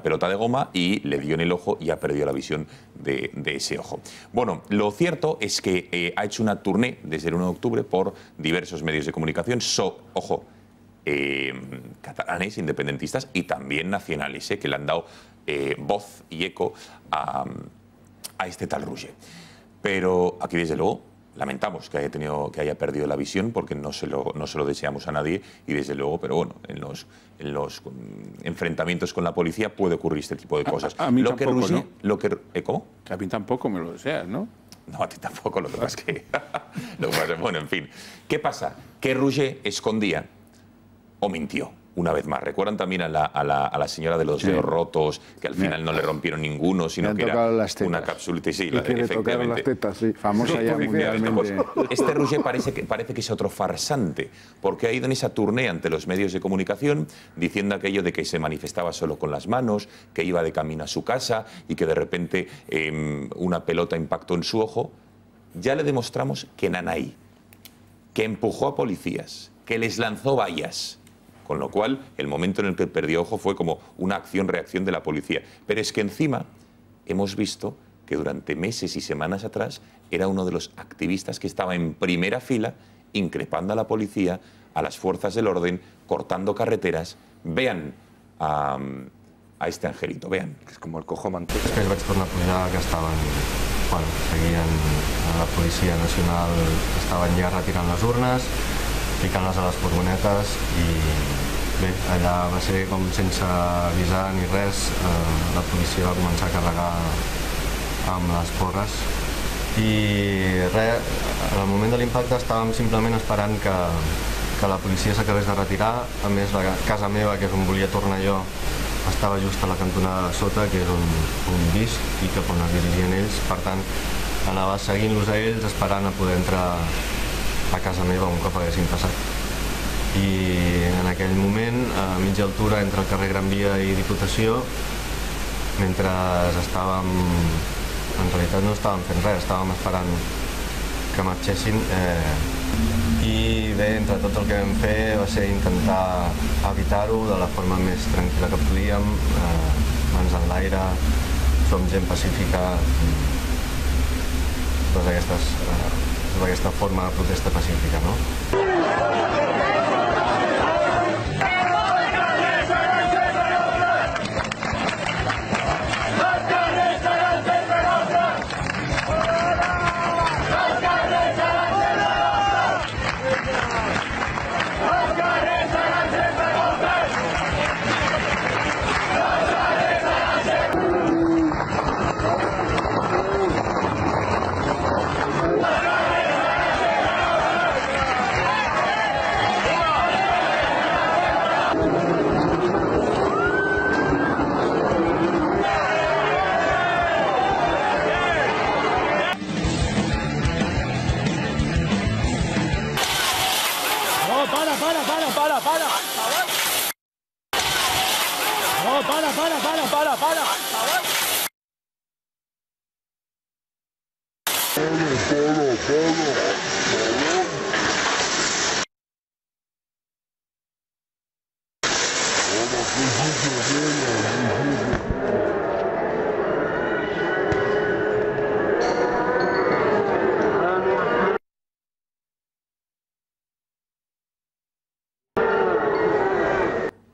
pelota de goma y le dio en el ojo y ha perdido la visión de ese ojo. Bueno, lo cierto es que ha hecho una tournée desde el 1 de octubre por diversos medios de comunicación, ojo, catalanes, independentistas y también nacionales, que le han dado voz y eco a este tal Roger. Pero aquí, desde luego, lamentamos que haya perdido la visión, porque no se lo deseamos a nadie, y desde luego, pero bueno, en los enfrentamientos con la policía puede ocurrir este tipo de cosas. A mí tampoco, ¿no? ¿Cómo? Que a mí tampoco me lo deseas, ¿no? No, a ti tampoco, lo que pasa es que... bueno, en fin. ¿Qué pasa? Que Roger escondía o mintió, una vez más. Recuerdan también a la señora de los dedos rotos, que al final no le rompieron ninguno, sino que era una capsulita. Sí, efectivamente. Las tetas, sí, famosa ya mundialmente. Este Roger parece que es otro farsante, porque ha ido en esa tournée ante los medios de comunicación diciendo aquello de que se manifestaba solo con las manos, que iba de camino a su casa y que de repente una pelota impactó en su ojo. Ya le demostramos que nanay, que empujó a policías, que les lanzó vallas. Con lo cual, el momento en el que perdió ojo fue como una acción-reacción de la policía. Pero es que encima hemos visto que durante meses y semanas atrás era uno de los activistas que estaba en primera fila increpando a la policía, a las fuerzas del orden, cortando carreteras. Vean a este angelito, vean. És com el cojo manteca. Després vaig tornar a pujar, que estaven, bueno, seguien a la Policia Nacional, estaven ja retirant les urnes, ficant-les a les furgonetes i bé, allà va ser com sense avisar ni res, la policia va començar a carregar amb les porres i res, en el moment de l'impacte estàvem simplement esperant que la policia s'acabés de retirar. A més, la casa meva, que és on volia tornar jo, estava just a la cantonada de sota, que és on visc i cap on es dirigien ells. Per tant, anava seguint-los a ells, esperant a poder entrar a casa meva un cop haguessin passat. I en aquell moment, a mitja altura entre el carrer Gran Via i Diputació, mentre estàvem... En realitat no estàvem fent res, estàvem esperant que marxessin i bé, entre tot el que vam fer va ser intentar evitar-ho de la forma més tranquil·la que podíem, mans en l'aire, som gent pacífica, aquesta forma de protesta pacífica, no?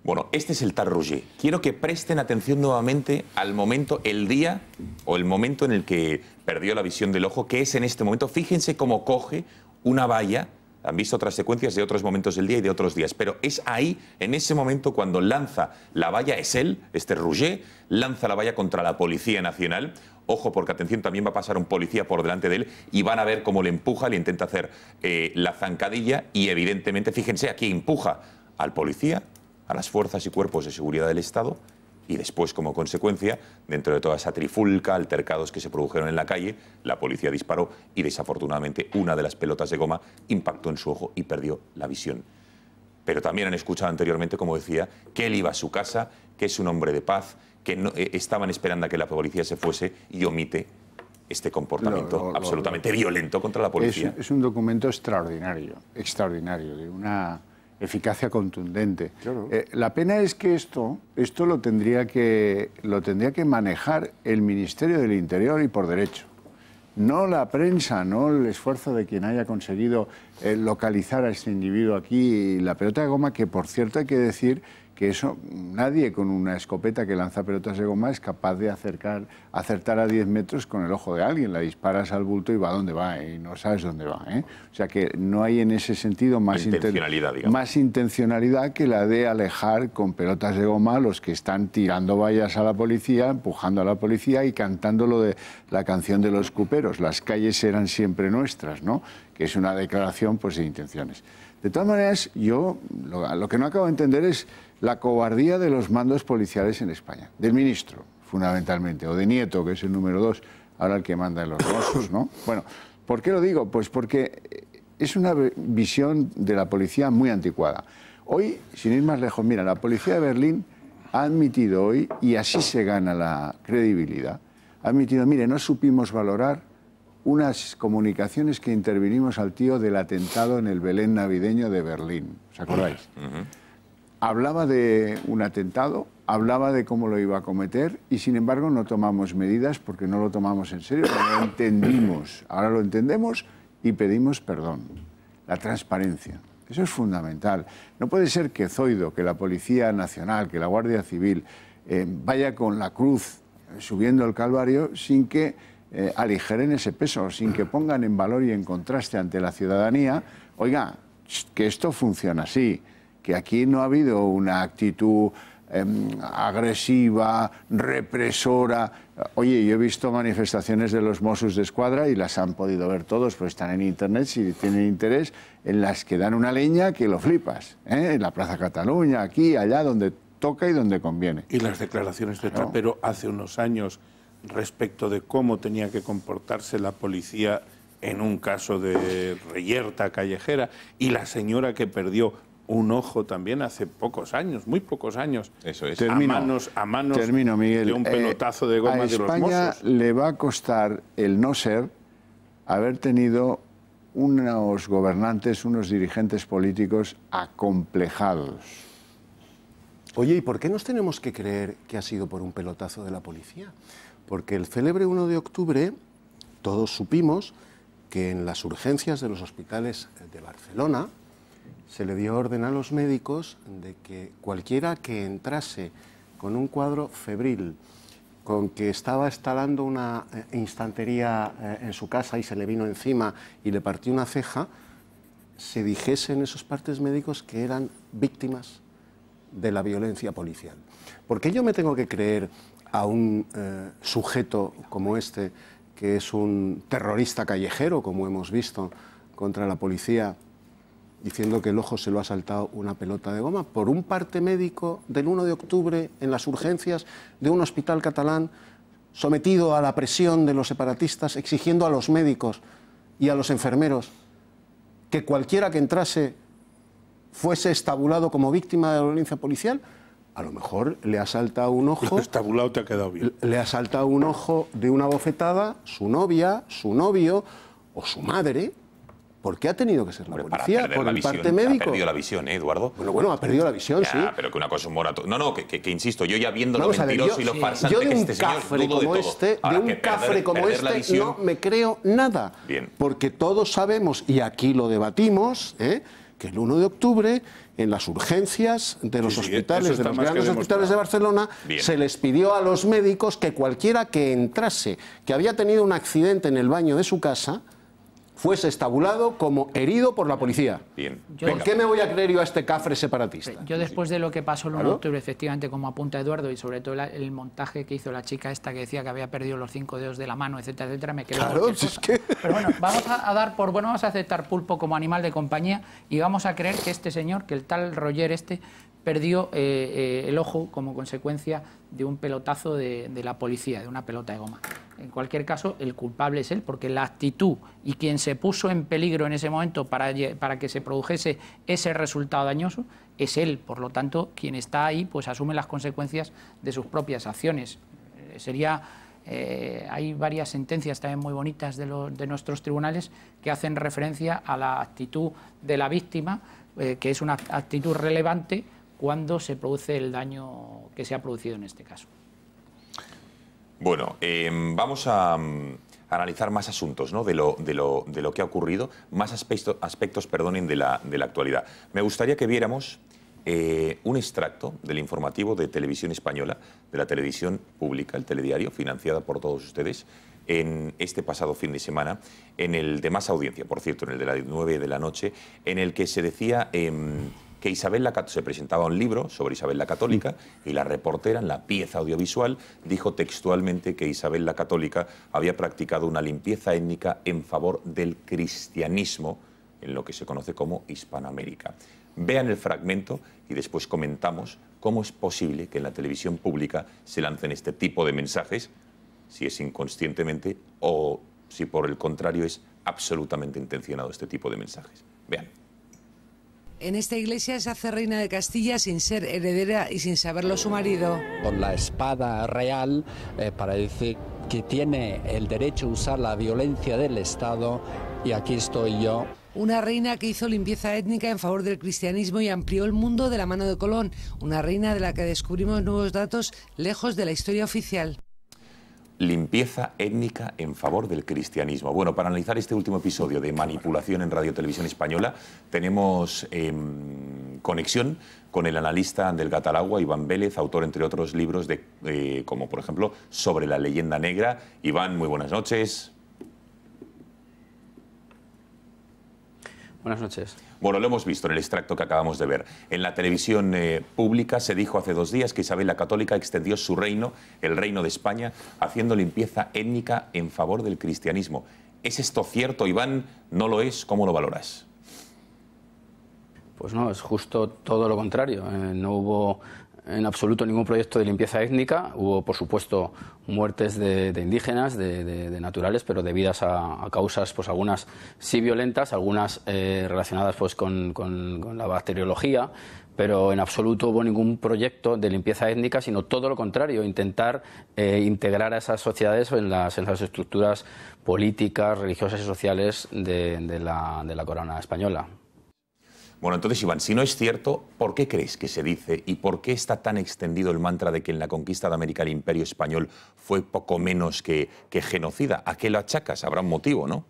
Bueno, este es el tal Roger. Quiero que presten atención nuevamente al momento, el día o el momento en el que perdió la visión del ojo, que es en este momento. Fíjense cómo coge una valla. Han visto otras secuencias de otros momentos del día y de otros días, pero es ahí, en ese momento, cuando lanza la valla, es él, este Roger, lanza la valla contra la Policía Nacional. Ojo, porque atención, también va a pasar un policía por delante de él y van a ver cómo le empuja, le intenta hacer la zancadilla y evidentemente, fíjense, aquí empuja al policía, a las fuerzas y cuerpos de seguridad del Estado, y después, como consecuencia, dentro de toda esa trifulca, altercados que se produjeron en la calle, la policía disparó y desafortunadamente una de las pelotas de goma impactó en su ojo y perdió la visión. Pero también han escuchado anteriormente, como decía, que él iba a su casa, que es un hombre de paz, que no, estaban esperando a que la policía se fuese, y omite este comportamiento absolutamente violento contra la policía? Es un documento extraordinario, de una eficacia contundente. Claro. La pena es que esto lo tendría que manejar el Ministerio del Interior y por derecho. No la prensa, no el esfuerzo de quien haya conseguido localizar a este individuo aquí. La pelota de goma, que por cierto hay que decir que eso, nadie con una escopeta que lanza pelotas de goma es capaz de acertar a 10 metros con el ojo de alguien. La disparas al bulto y va donde va, y no sabes dónde va. O sea que no hay en ese sentido más intencionalidad que la de alejar con pelotas de goma a los que están tirando vallas a la policía, empujando a la policía y cantando lo de la canción de los cuperos. Las calles eran siempre nuestras, ¿no? Que es una declaración pues, de intenciones. De todas maneras, yo lo que no acabo de entender es la cobardía de los mandos policiales en España, del ministro, fundamentalmente, o de Nieto, que es el número 2, ahora el que manda en los Mossos, ¿no? Bueno, ¿por qué lo digo? Pues porque es una visión de la policía muy anticuada. Hoy, sin ir más lejos, mira, la policía de Berlín ha admitido hoy, y así se gana la credibilidad, ha admitido, mire, no supimos valorar unas comunicaciones que intervinimos al tío del atentado en el Belén navideño de Berlín. ¿Os acordáis? Hablaba de un atentado, hablaba de cómo lo iba a cometer y, sin embargo, no tomamos medidas porque no lo tomamos en serio, no lo entendimos. Ahora lo entendemos y pedimos perdón. La transparencia. Eso es fundamental. No puede ser que Zoido, que la Policía Nacional, que la Guardia Civil vaya con la cruz subiendo el Calvario sin que aligeren ese peso, sin que pongan en valor y en contraste ante la ciudadanía, oiga, que esto funciona así, que aquí no ha habido una actitud agresiva, represora. Oye, yo he visto manifestaciones de los Mossos d'Esquadra y las han podido ver todos, pues están en internet si tienen interés, en las que dan una leña que lo flipas, en la Plaza Cataluña, aquí, allá, donde toca y donde conviene. Y las declaraciones de Trapero hace unos años respecto de cómo tenía que comportarse la policía en un caso de reyerta callejera, y la señora que perdió un ojo también hace pocos años, muy pocos años. Eso es. A manos Miguel. De un pelotazo de goma de los Mossos. A España le va a costar el no ser haber tenido unos gobernantes, unos dirigentes políticos acomplejados. Oye, ¿y por qué nos tenemos que creer que ha sido por un pelotazo de la policía? Porque el célebre 1 de octubre todos supimos que en las urgencias de los hospitales de Barcelona se le dio orden a los médicos de que cualquiera que entrase con un cuadro febril, con que estaba instalando una instantería en su casa y se le vino encima y le partió una ceja, se dijese en esos partes médicos que eran víctimas de la violencia policial. ¿Por qué yo me tengo que creer a un sujeto como este, que es un terrorista callejero, como hemos visto, contra la policía, diciendo que el ojo se lo ha saltado una pelota de goma, por un parte médico del 1 de octubre en las urgencias de un hospital catalán, sometido a la presión de los separatistas, exigiendo a los médicos y a los enfermeros que cualquiera que entrase fuese estabulado como víctima de la violencia policial? A lo mejor le ha saltado un ojo... Estabulado te ha quedado bien. Le ha saltado un ojo de una bofetada su novia, su novio o su madre. ¿Por qué ha tenido que ser la policía? ¿Por el parte médico? Ha perdido la visión, Eduardo. Bueno, ha perdido la visión, ya, sí. Pero que una cosa es un morato. No, que insisto, yo ya viendo lo mentiroso y lo farsante que este señor, dudo de todo. De un cafre como este no me creo nada. Bien. Porque todos sabemos, y aquí lo debatimos, que el 1 de octubre, en las urgencias de los hospitales, de los grandes hospitales de Barcelona, se les pidió a los médicos que cualquiera que entrase, que había tenido un accidente en el baño de su casa, fuese estabulado como herido por la policía. Bien. ¿Por qué me voy a creer yo a este cafre separatista? Yo después de lo que pasó el 1 de octubre, efectivamente, como apunta Eduardo, y sobre todo el montaje que hizo la chica esta que decía que había perdido los 5 dedos de la mano, etcétera, etcétera, me creo. Claro, es que... Pero bueno, vamos a dar por bueno, vamos a aceptar pulpo como animal de compañía y vamos a creer que este señor, que el tal Roger este, perdió el ojo como consecuencia de un pelotazo de la policía, de una pelota de goma. En cualquier caso, el culpable es él, porque la actitud y quien se puso en peligro en ese momento para que se produjese ese resultado dañoso es él. Por lo tanto, quien está ahí pues asume las consecuencias de sus propias acciones. Sería hay varias sentencias también muy bonitas de nuestros tribunales que hacen referencia a la actitud de la víctima, que es una actitud relevante cuando se produce el daño que se ha producido en este caso. Bueno, vamos a analizar más asuntos, ¿no?, de lo que ha ocurrido, más aspectos perdonen, de la actualidad. Me gustaría que viéramos un extracto del informativo de Televisión Española, de la televisión pública, el telediario, financiada por todos ustedes, en este pasado fin de semana, en el de más audiencia, por cierto, en el de las 9 de la noche, en el que se decía que se presentaba un libro sobre Isabel la Católica y la reportera, en la pieza audiovisual, dijo textualmente que Isabel la Católica había practicado una limpieza étnica en favor del cristianismo en lo que se conoce como Hispanoamérica. Vean el fragmento y después comentamos cómo es posible que en la televisión pública se lancen este tipo de mensajes, si es inconscientemente o si por el contrario es absolutamente intencionado este tipo de mensajes. Vean. En esta iglesia se hace reina de Castilla sin ser heredera y sin saberlo su marido. Con la espada real para decir que tiene el derecho a usar la violencia del Estado y aquí estoy yo. Una reina que hizo limpieza étnica en favor del cristianismo y amplió el mundo de la mano de Colón. Una reina de la que descubrimos nuevos datos lejos de la historia oficial. Limpieza étnica en favor del cristianismo. Bueno, para analizar este último episodio de manipulación en Radio Televisión Española, tenemos conexión con el analista del Gatalagua, Iván Vélez, autor, entre otros, libros como, por ejemplo, Sobre la leyenda negra. Iván, muy buenas noches. Buenas noches. Bueno, lo hemos visto en el extracto que acabamos de ver. En la televisión pública se dijo hace 2 días que Isabel la Católica extendió su reino, el reino de España, haciendo limpieza étnica en favor del cristianismo. ¿Es esto cierto, Iván? ¿No lo es? ¿Cómo lo valoras? Pues no, es justo todo lo contrario. No hubo en absoluto ningún proyecto de limpieza étnica. Hubo, por supuesto, muertes de indígenas, de naturales, pero debidas a causas, pues algunas sí violentas, algunas relacionadas pues con la bacteriología, pero en absoluto hubo ningún proyecto de limpieza étnica, sino todo lo contrario, intentar integrar a esas sociedades en las estructuras políticas, religiosas y sociales de la corona española. Bueno, entonces, Iván, si no es cierto, ¿por qué crees que se dice y por qué está tan extendido el mantra de que en la conquista de América el Imperio Español fue poco menos que genocida? ¿A qué lo achacas? Habrá un motivo, ¿no?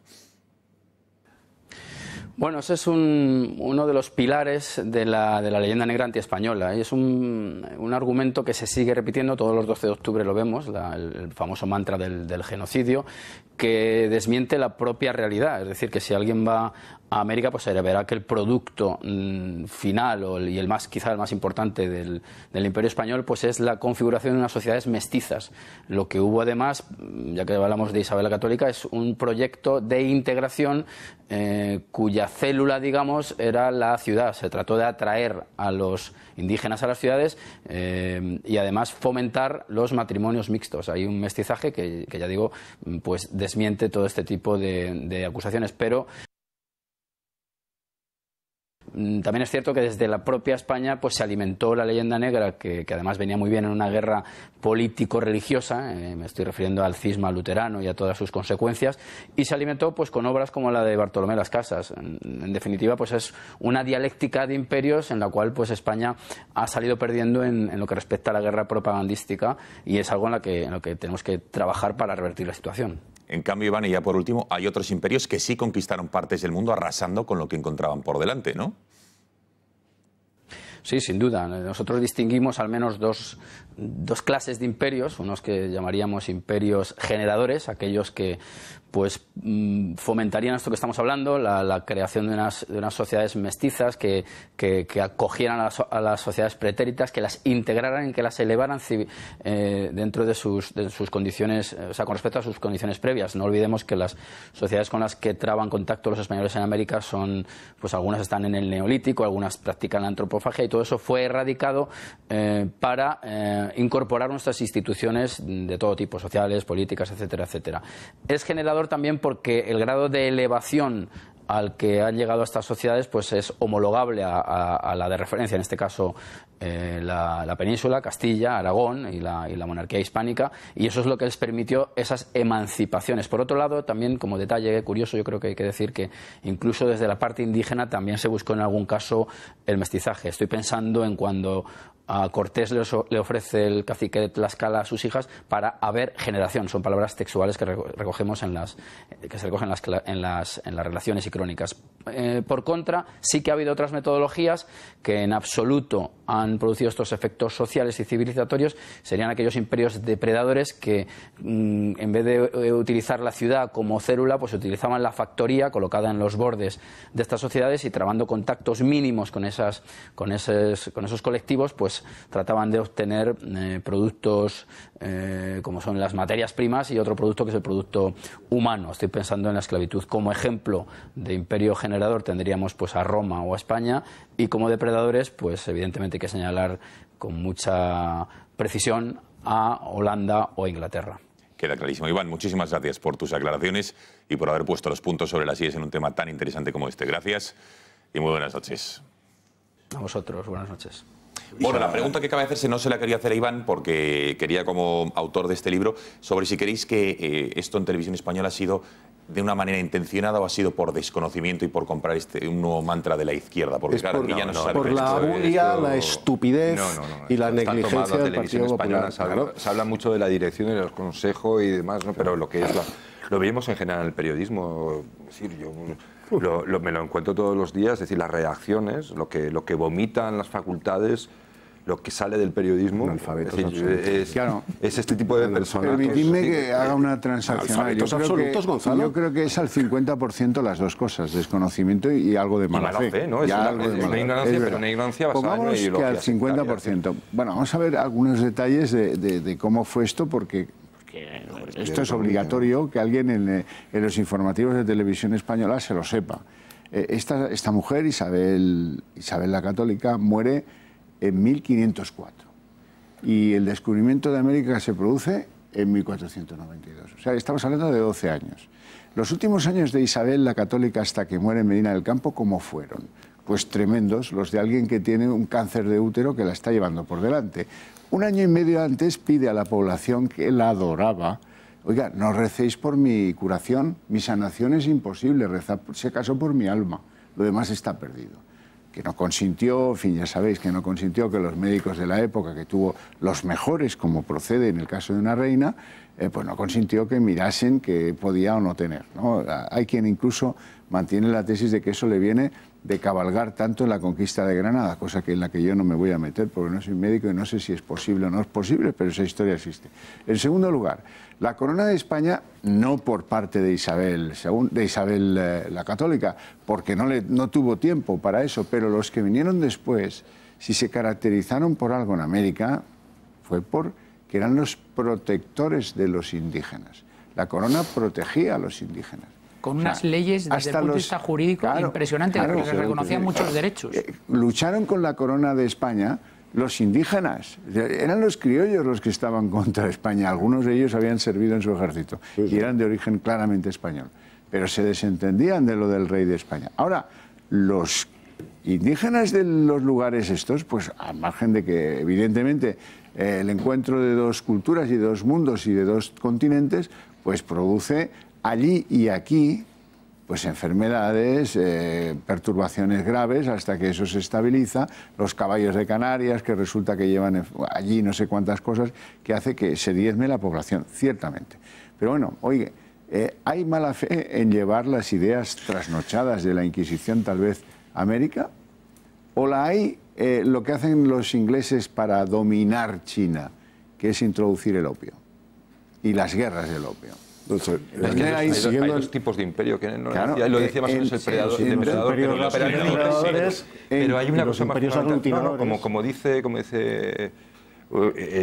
Bueno, ese es uno de los pilares de la leyenda negra antiespañola. Y es un argumento que se sigue repitiendo, todos los 12 de octubre lo vemos, el famoso mantra del genocidio, que desmiente la propia realidad. Es decir, que si alguien va a América, pues se verá que el producto final y quizá el más importante del Imperio Español, pues es la configuración de unas sociedades mestizas. Lo que hubo además, ya que hablamos de Isabel la Católica, es un proyecto de integración cuya célula, digamos, era la ciudad. Se trató de atraer a los indígenas a las ciudades y además fomentar los matrimonios mixtos. Hay un mestizaje que ya digo, pues desmiente todo este tipo de acusaciones, pero también es cierto que desde la propia España pues se alimentó la leyenda negra, que además venía muy bien en una guerra político-religiosa, me estoy refiriendo al cisma luterano y a todas sus consecuencias, y se alimentó pues con obras como la de Bartolomé Las Casas. En definitiva, pues es una dialéctica de imperios en la cual pues España ha salido perdiendo en lo que respecta a la guerra propagandística, y es algo en lo que tenemos que trabajar para revertir la situación. En cambio, Iván, y ya por último, hay otros imperios que sí conquistaron partes del mundo arrasando con lo que encontraban por delante, ¿no? Sí, sin duda. Nosotros distinguimos al menos dos clases de imperios, unos que llamaríamos imperios generadores, aquellos que pues fomentarían esto que estamos hablando, la creación de unas sociedades mestizas que acogieran a las sociedades pretéritas, que las integraran y que las elevaran dentro de sus condiciones, o sea, con respecto a sus condiciones previas. No olvidemos que las sociedades con las que traban contacto los españoles en América son, pues algunas están en el Neolítico, algunas practican la antropofagia, y todo eso fue erradicado para incorporar nuestras instituciones de todo tipo, sociales, políticas, etcétera, etcétera. Es generador también porque el grado de elevación al que han llegado estas sociedades pues es homologable a la de referencia, en este caso la península, Castilla, Aragón y la monarquía hispánica, y eso es lo que les permitió esas emancipaciones. Por otro lado, también como detalle curioso, yo creo que hay que decir que incluso desde la parte indígena también se buscó en algún caso el mestizaje. Estoy pensando en cuando a Cortés le ofrece el cacique de Tlaxcala a sus hijas para haber generación. Son palabras textuales que recogemos que se recogen en las relaciones y crónicas. Por contra, sí que ha habido otras metodologías que en absoluto han producido estos efectos sociales y civilizatorios. Serían aquellos imperios depredadores que en vez de utilizar la ciudad como célula, pues utilizaban la factoría colocada en los bordes de estas sociedades y trabando contactos mínimos con esos colectivos, pues trataban de obtener productos como son las materias primas y otro producto que es el producto humano. Estoy pensando en la esclavitud. Como ejemplo de imperio generador tendríamos pues a Roma o a España, y como depredadores pues evidentemente hay que señalar con mucha precisión a Holanda o Inglaterra. Queda clarísimo. Iván, muchísimas gracias por tus aclaraciones y por haber puesto los puntos sobre las IES en un tema tan interesante como este. Gracias y muy buenas noches. A vosotros, buenas noches. Bueno, la pregunta que acaba de hacerse no se la quería hacer a Iván porque quería, como autor de este libro, sobre si queréis que esto en televisión española ha sido de una manera intencionada o ha sido por desconocimiento y por comprar un nuevo mantra de la izquierda. Porque claro, aquí ya no se sabe. Por la bulia, la estupidez y la negligencia del Partido Popular. Se habla mucho de la dirección del Consejo y demás, ¿no? Pero lo que es lo vemos en general en el periodismo. Es decir, yo me lo encuentro todos los días, es decir, las reacciones, lo que vomitan las facultades, lo que sale del periodismo. Es este tipo de personas. Permitidme que haga una transaccional. Yo creo que es al 50% las dos cosas, desconocimiento y algo de mala fe. ¿no? Es una ignorancia, pero una ignorancia basada en una ideología. Que al 50%. Bueno, vamos a ver algunos detalles de cómo fue esto, porque esto es obligatorio que alguien en los informativos de televisión española se lo sepa. Esta mujer, Isabel la Católica, muere en 1504 y el descubrimiento de América se produce en 1492. O sea, estamos hablando de 12 años. Los últimos años de Isabel la Católica hasta que muere en Medina del Campo, ¿cómo fueron? Pues tremendos, los de alguien que tiene un cáncer de útero que la está llevando por delante. Un año y medio antes pide a la población que la adoraba: oiga, no recéis por mi curación, mi sanación es imposible, rezad si acaso por mi alma, lo demás está perdido. Que no consintió, en fin, ya sabéis que no consintió que los médicos de la época, que tuvo los mejores, como procede en el caso de una reina, pues no consintió que mirasen que podía o no tener, ¿no? Hay quien incluso mantiene la tesis de que eso le viene de cabalgar tanto en la conquista de Granada, cosa que en la que yo no me voy a meter porque no soy médico y no sé si es posible o no es posible, pero esa historia existe. En segundo lugar, la corona de España, no por parte de Isabel la Católica, porque no tuvo tiempo para eso, pero los que vinieron después, si se caracterizaron por algo en América, fue porque eran los protectores de los indígenas. La corona protegía a los indígenas. Con unas leyes desde el punto de vista jurídico impresionantes, que reconocían muchos derechos. Lucharon con la corona de España los indígenas. Eran los criollos los que estaban contra España. Algunos de ellos habían servido en su ejército y eran de origen claramente español. Pero se desentendían de lo del rey de España. Ahora, los indígenas de los lugares estos, pues al margen de que evidentemente el encuentro de dos culturas y de dos mundos y de dos continentes, pues produce allí y aquí pues enfermedades, perturbaciones graves, hasta que eso se estabiliza, los caballos de Canarias, que resulta que llevan allí no sé cuántas cosas, que hace que se diezme la población, ciertamente. Pero bueno, oye, ¿hay mala fe en llevar las ideas trasnochadas de la Inquisición tal vez a América? ¿O la hay lo que hacen los ingleses para dominar China, que es introducir el opio y las guerras del opio? Entonces, hay dos tipos de imperio que no decía, lo decía más o menos el predador, pero hay una cosa más fundamental, como dice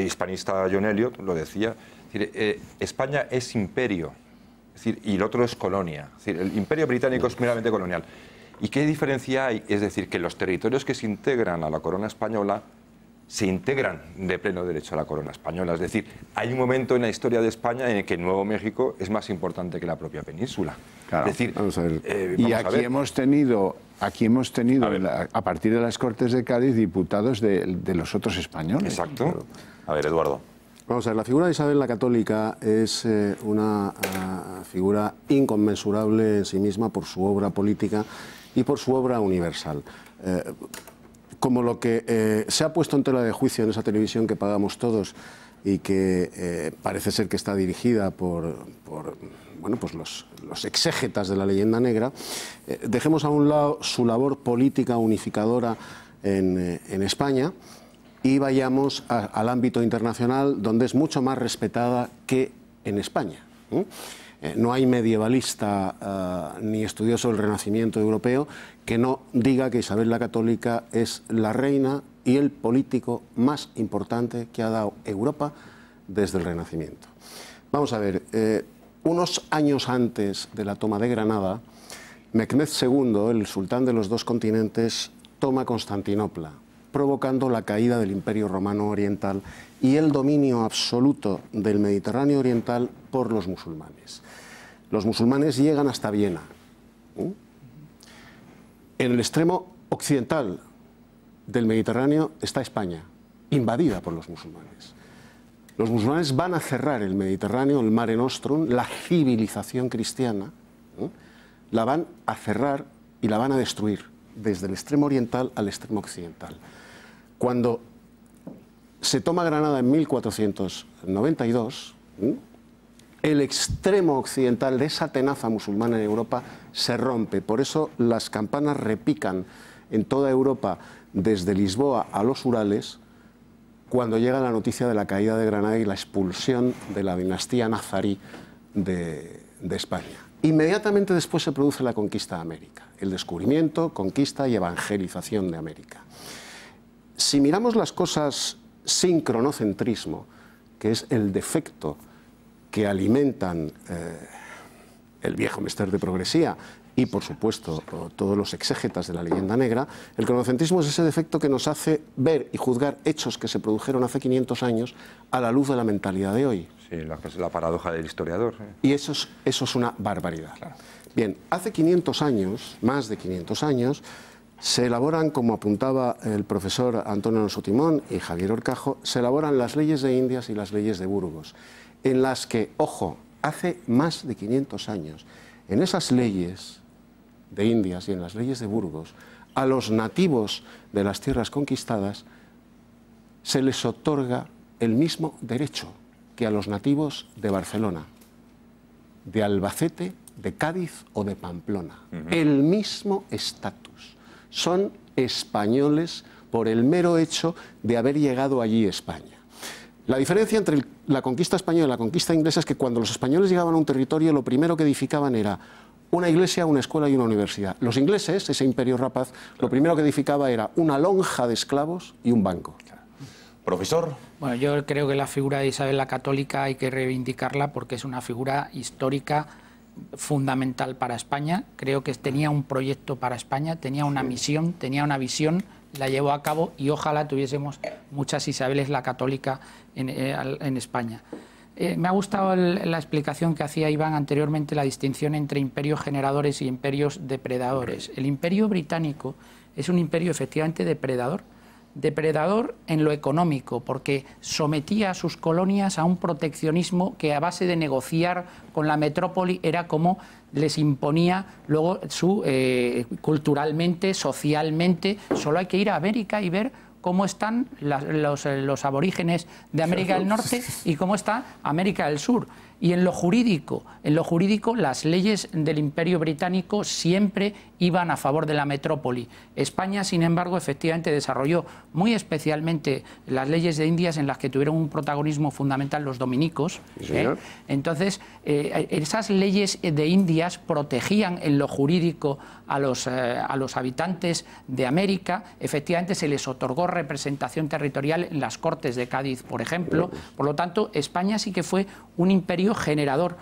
hispanista John Eliot, lo decía, es decir, España es imperio, es decir, y el otro es colonia, es decir, el imperio británico es meramente colonial. ¿Y qué diferencia hay? Es decir, que los territorios que se integran a la corona española se integran de pleno derecho a la corona española. Es decir, hay un momento en la historia de España en el que Nuevo México es más importante que la propia península. Claro, es decir, vamos a ver. Y aquí hemos tenido a partir de las Cortes de Cádiz diputados de los otros españoles. Exacto. A ver, Eduardo. Vamos a ver, la figura de Isabel la Católica es una figura inconmensurable en sí misma por su obra política y por su obra universal. Como lo que se ha puesto en tela de juicio en esa televisión que pagamos todos y que parece ser que está dirigida por bueno, pues los exégetas de la leyenda negra, dejemos a un lado su labor política unificadora en España y vayamos al ámbito internacional, donde es mucho más respetada que en España. No hay medievalista ni estudioso del Renacimiento europeo que no diga que Isabel la Católica es la reina y el político más importante que ha dado Europa desde el Renacimiento. Vamos a ver, unos años antes de la toma de Granada, Mehmed II, el sultán de los dos continentes, toma Constantinopla, provocando la caída del Imperio Romano Oriental y el dominio absoluto del Mediterráneo Oriental por los musulmanes. Los musulmanes llegan hasta Viena. En el extremo occidental del Mediterráneo está España, invadida por los musulmanes. Los musulmanes van a cerrar el Mediterráneo, el Mare Nostrum, la civilización cristiana, la van a cerrar y la van a destruir desde el extremo oriental al extremo occidental. Cuando se toma Granada en 1492, el extremo occidental de esa tenaza musulmana en Europa se rompe. Por eso las campanas repican en toda Europa, desde Lisboa a los Urales, cuando llega la noticia de la caída de Granada y la expulsión de la dinastía nazarí de España. Inmediatamente después se produce la conquista de América, el descubrimiento, conquista y evangelización de América. Si miramos las cosas sin cronocentrismo, que es el defecto que alimentan el viejo mester de progresía y, por supuesto, todos los exégetas de la leyenda negra, el cronocentrismo es ese defecto que nos hace ver y juzgar hechos que se produjeron hace 500 años a la luz de la mentalidad de hoy. Sí, la paradoja del historiador. Y eso es una barbaridad. Claro. Bien, hace 500 años, más de 500 años, se elaboran, como apuntaba el profesor Antonio Alonso Timón y Javier Horcajo, se elaboran las leyes de Indias y las leyes de Burgos, en las que, ojo, hace más de 500 años, en esas leyes de Indias y en las leyes de Burgos, a los nativos de las tierras conquistadas se les otorga el mismo derecho que a los nativos de Barcelona, de Albacete, de Cádiz o de Pamplona. El mismo estatus. Son españoles por el mero hecho de haber llegado allí a España. La diferencia entre la conquista española y la conquista inglesa es que cuando los españoles llegaban a un territorio, lo primero que edificaban era una iglesia, una escuela y una universidad. Los ingleses, ese imperio rapaz, lo primero que edificaba era una lonja de esclavos y un banco. Profesor. Bueno, yo creo que la figura de Isabel la Católica hay que reivindicarla porque es una figura histórica fundamental para España. Creo que tenía un proyecto para España, tenía una misión, tenía una visión, la llevó a cabo y ojalá tuviésemos muchas Isabeles la Católica en España. Me ha gustado la explicación que hacía Iván anteriormente, la distinción entre imperios generadores y imperios depredadores. El imperio británico es un imperio efectivamente depredador. Depredador en lo económico, porque sometía a sus colonias a un proteccionismo que a base de negociar con la metrópoli era como les imponía luego culturalmente, socialmente. Solo hay que ir a América y ver cómo están los aborígenes de América del Norte y cómo está América del Sur. Y en lo jurídico las leyes del Imperio Británico siempre iban a favor de la metrópoli. España, sin embargo, efectivamente desarrolló muy especialmente las leyes de Indias, en las que tuvieron un protagonismo fundamental los dominicos. Sí, entonces, esas leyes de Indias protegían en lo jurídico a los habitantes de América. Efectivamente, se les otorgó representación territorial en las Cortes de Cádiz, por ejemplo. Por lo tanto, España sí que fue un imperio generador.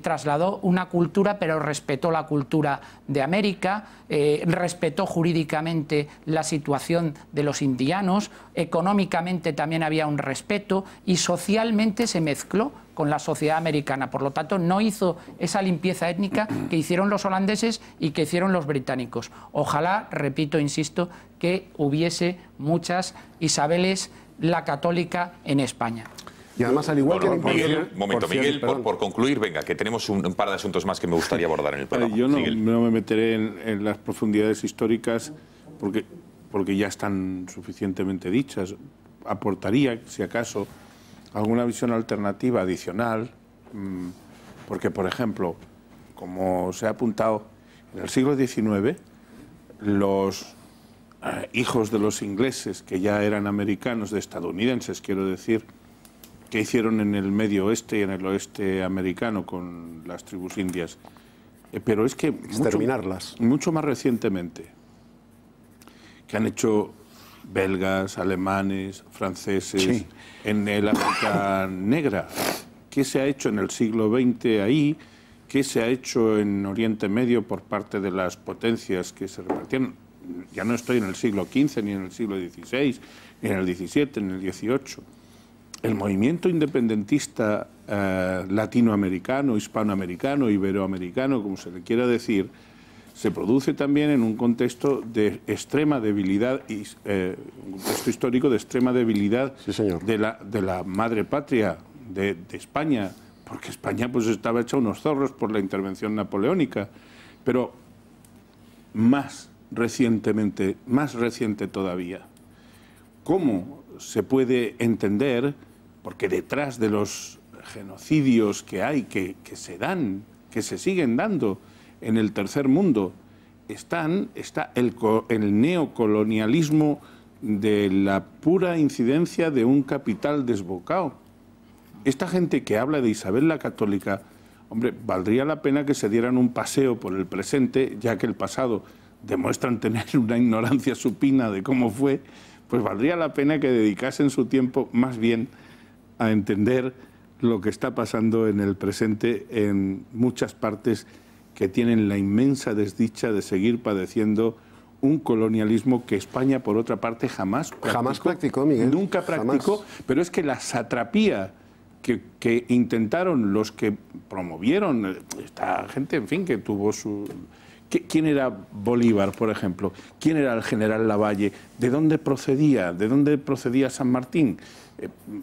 trasladó una cultura, pero respetó la cultura de América, respetó jurídicamente la situación de los indianos, económicamente también había un respeto y socialmente se mezcló con la sociedad americana. Por lo tanto, no hizo esa limpieza étnica que hicieron los holandeses y que hicieron los británicos. Ojalá, repito, insisto, que hubiese muchas Isabeles la Católica en España. Y además, al igual que... Miguel, por concluir, venga, que tenemos un par de asuntos más que me gustaría abordar en el programa. Yo no me meteré en las profundidades históricas porque ya están suficientemente dichas. Aportaría, si acaso, alguna visión alternativa adicional, porque, por ejemplo, como se ha apuntado, en el siglo XIX, los hijos de los ingleses, que ya eran americanos, de estadounidenses, quiero decir, que hicieron en el medio oeste y en el oeste americano con las tribus indias. Pero es que exterminarlas. Mucho más recientemente, que han hecho belgas, alemanes, franceses, sí, en el África Negra. ¿Qué se ha hecho en el siglo XX ahí? ¿Qué se ha hecho en Oriente Medio por parte de las potencias que se repartieron? Ya no estoy en el siglo XV, ni en el siglo XVI, ni en el XVII, ni en el XVIII. El movimiento independentista latinoamericano, hispanoamericano, iberoamericano, como se le quiera decir, se produce también en un contexto de extrema debilidad, un contexto histórico de extrema debilidad, sí, señor, de la madre patria de España, porque España pues estaba hecha unos zorros por la intervención napoleónica, pero más recientemente, más reciente todavía. ¿Cómo se puede entender? Porque detrás de los genocidios que hay, que se dan, que se siguen dando en el tercer mundo, está el neocolonialismo de la pura incidencia de un capital desbocado. Esta gente que habla de Isabel la Católica, hombre, valdría la pena que se dieran un paseo por el presente, ya que el pasado demuestran tener una ignorancia supina de cómo fue, pues valdría la pena que dedicasen su tiempo más bien a entender lo que está pasando en el presente en muchas partes que tienen la inmensa desdicha de seguir padeciendo un colonialismo que España, por otra parte, jamás practicó, Miguel. Nunca practicó, pero es que la satrapía que intentaron los que promovieron, esta gente, en fin, que tuvo su... ¿Quién era Bolívar, por ejemplo? ¿Quién era el general Lavalle? ¿De dónde procedía? ¿De dónde procedía San Martín?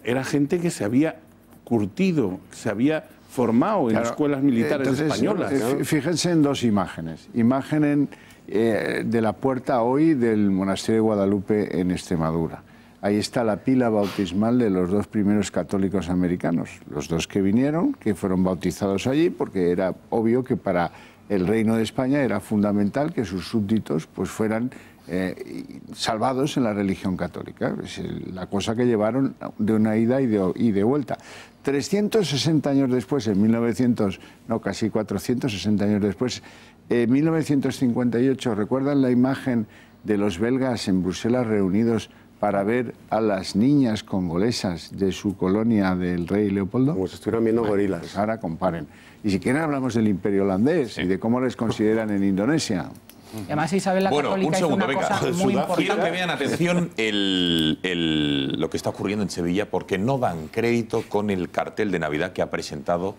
Era gente que se había curtido, se había formado en escuelas militares españolas. Fíjense en dos imágenes. Imagen de la puerta hoy del monasterio de Guadalupe en Extremadura. Ahí está la pila bautismal de los dos primeros católicos americanos, los dos que vinieron, que fueron bautizados allí, porque era obvio que para el Reino de España era fundamental que sus súbditos pues fueran salvados en la religión católica. Es la cosa que llevaron de una ida y de vuelta. 360 años después, casi 460 años después, en 1958, ¿recuerdan la imagen de los belgas en Bruselas reunidos para ver a las niñas congolesas de su colonia del rey Leopoldo? Como si estuvieran viendo gorilas. Pues ahora comparen. Y si quieren hablamos del imperio holandés y de cómo les consideran en Indonesia. Y además Isabel la Católica un segundo, hizo una cosa muy importante. Quiero que vean, atención, lo que está ocurriendo en Sevilla, porque no dan crédito con el cartel de Navidad que ha presentado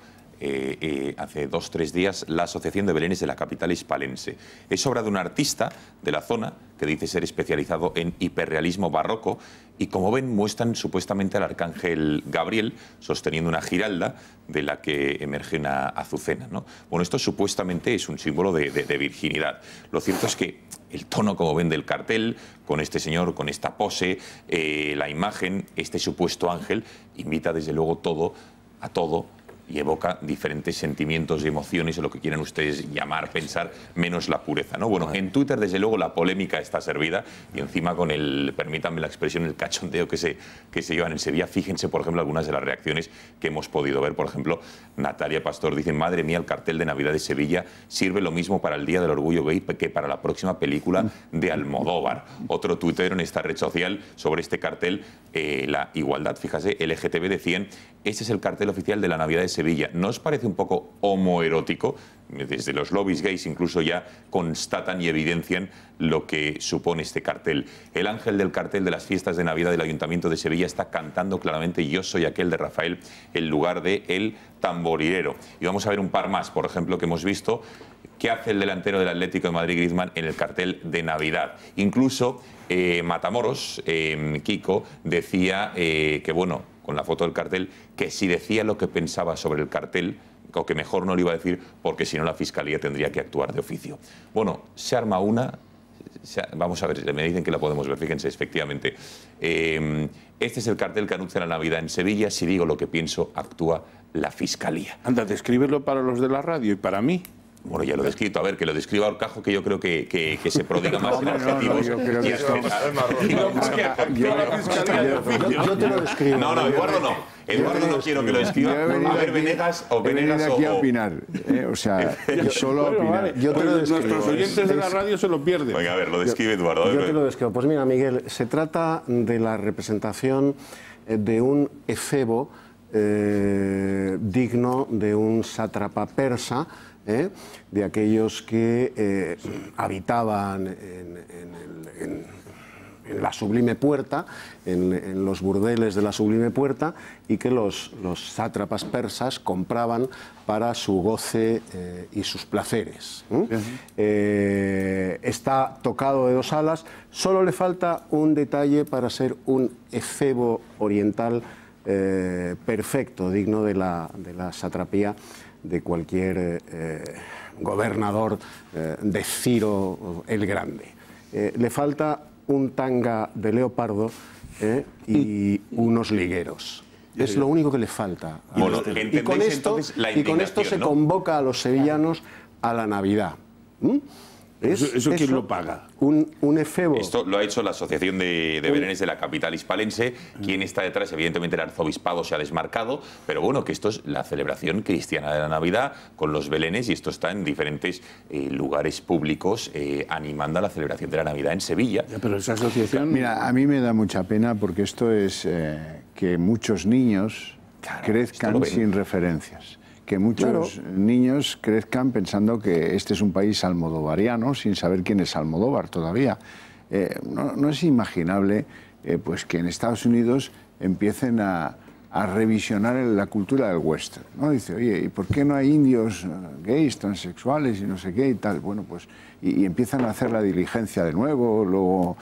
hace 2 o 3 días la Asociación de Belenes de la capital hispalense. Es obra de un artista de la zona que dice ser especializado en hiperrealismo barroco y, como ven, muestran supuestamente al arcángel Gabriel sosteniendo una giralda de la que emerge una azucena, ¿no? Bueno, esto supuestamente es un símbolo de virginidad. Lo cierto es que el tono, como ven, del cartel, con este señor, con esta pose, la imagen, este supuesto ángel, invita desde luego a todo, y evoca diferentes sentimientos y emociones, o lo que quieran ustedes llamar, pensar, menos la pureza, ¿no? Bueno, en Twitter, desde luego, la polémica está servida, y encima con permítanme la expresión, el cachondeo que se llevan en Sevilla. Fíjense, por ejemplo, algunas de las reacciones que hemos podido ver. Por ejemplo, Natalia Pastor dice: madre mía, el cartel de Navidad de Sevilla sirve lo mismo para el Día del Orgullo Gay que para la próxima película de Almodóvar. Otro tuitero en esta red social sobre este cartel, la igualdad, fíjate, LGTB, decían: este es el cartel oficial de la Navidad de Sevilla, ¿no os parece un poco homoerótico? Desde los lobbies gays incluso ya constatan y evidencian lo que supone este cartel. El ángel del cartel de las fiestas de Navidad del Ayuntamiento de Sevilla está cantando claramente "Yo soy aquel" de Rafael en lugar de "El tamborilero". Y vamos a ver un par más, por ejemplo, que hemos visto. ¿Qué hace el delantero del Atlético de Madrid, Griezmann, en el cartel de Navidad? Incluso Matamoros, Kiko, decía que, bueno, con la foto del cartel, que si decía lo que pensaba sobre el cartel, o que mejor no lo iba a decir porque si no la Fiscalía tendría que actuar de oficio. Bueno, se arma una... Vamos a ver, me dicen que la podemos ver, fíjense, efectivamente. Este es el cartel que anuncia la Navidad en Sevilla. Si digo lo que pienso, actúa la Fiscalía. Anda, descríbelo para los de la radio y para mí. Bueno, ya lo he descrito. A ver, que lo describa Orcajo, que yo creo que se prodiga más en adjetivos. Yo te lo describo. No, Eduardo no. Eduardo no quiero que lo escriba. A ver, Venegas o Venegas aquí a opinar. O sea, solo a opinar. Yo te lo describo. Nuestros oyentes de la radio se lo pierden. Venga, a ver, lo describe Eduardo. Yo te lo describo. Pues mira, Miguel, se trata de la representación de un efebo digno de un sátrapa persa, de aquellos que habitaban en la Sublime Puerta, en los burdeles de la Sublime Puerta, y que los sátrapas persas compraban para su goce y sus placeres. Está tocado de dos alas, solo le falta un detalle para ser un efebo oriental perfecto, digno de la satrapía de cualquier gobernador de Ciro el Grande. Le falta un tanga de leopardo y unos ligueros. Es lo único que le falta. Bueno, y con esto se convoca a los sevillanos a la Navidad. ¿Eso quién lo paga? Un efebo. Esto lo ha hecho la Asociación de Belenes de la capital hispalense. Quien está detrás, evidentemente, el arzobispado se ha desmarcado, pero bueno, que esto es la celebración cristiana de la Navidad con los belenes, y esto está en diferentes lugares públicos animando a la celebración de la Navidad en Sevilla. Ya, pero esa asociación... Mira, a mí me da mucha pena porque esto es que muchos niños crezcan sin referencias. Que muchos niños crezcan pensando que este es un país almodovariano sin saber quién es Almodóvar todavía. No es imaginable pues que en Estados Unidos empiecen a revisionar la cultura del western, ¿no? Dice, oye, ¿y por qué no hay indios gays, transexuales y no sé qué y tal? Bueno, pues y empiezan a hacer la diligencia de nuevo, luego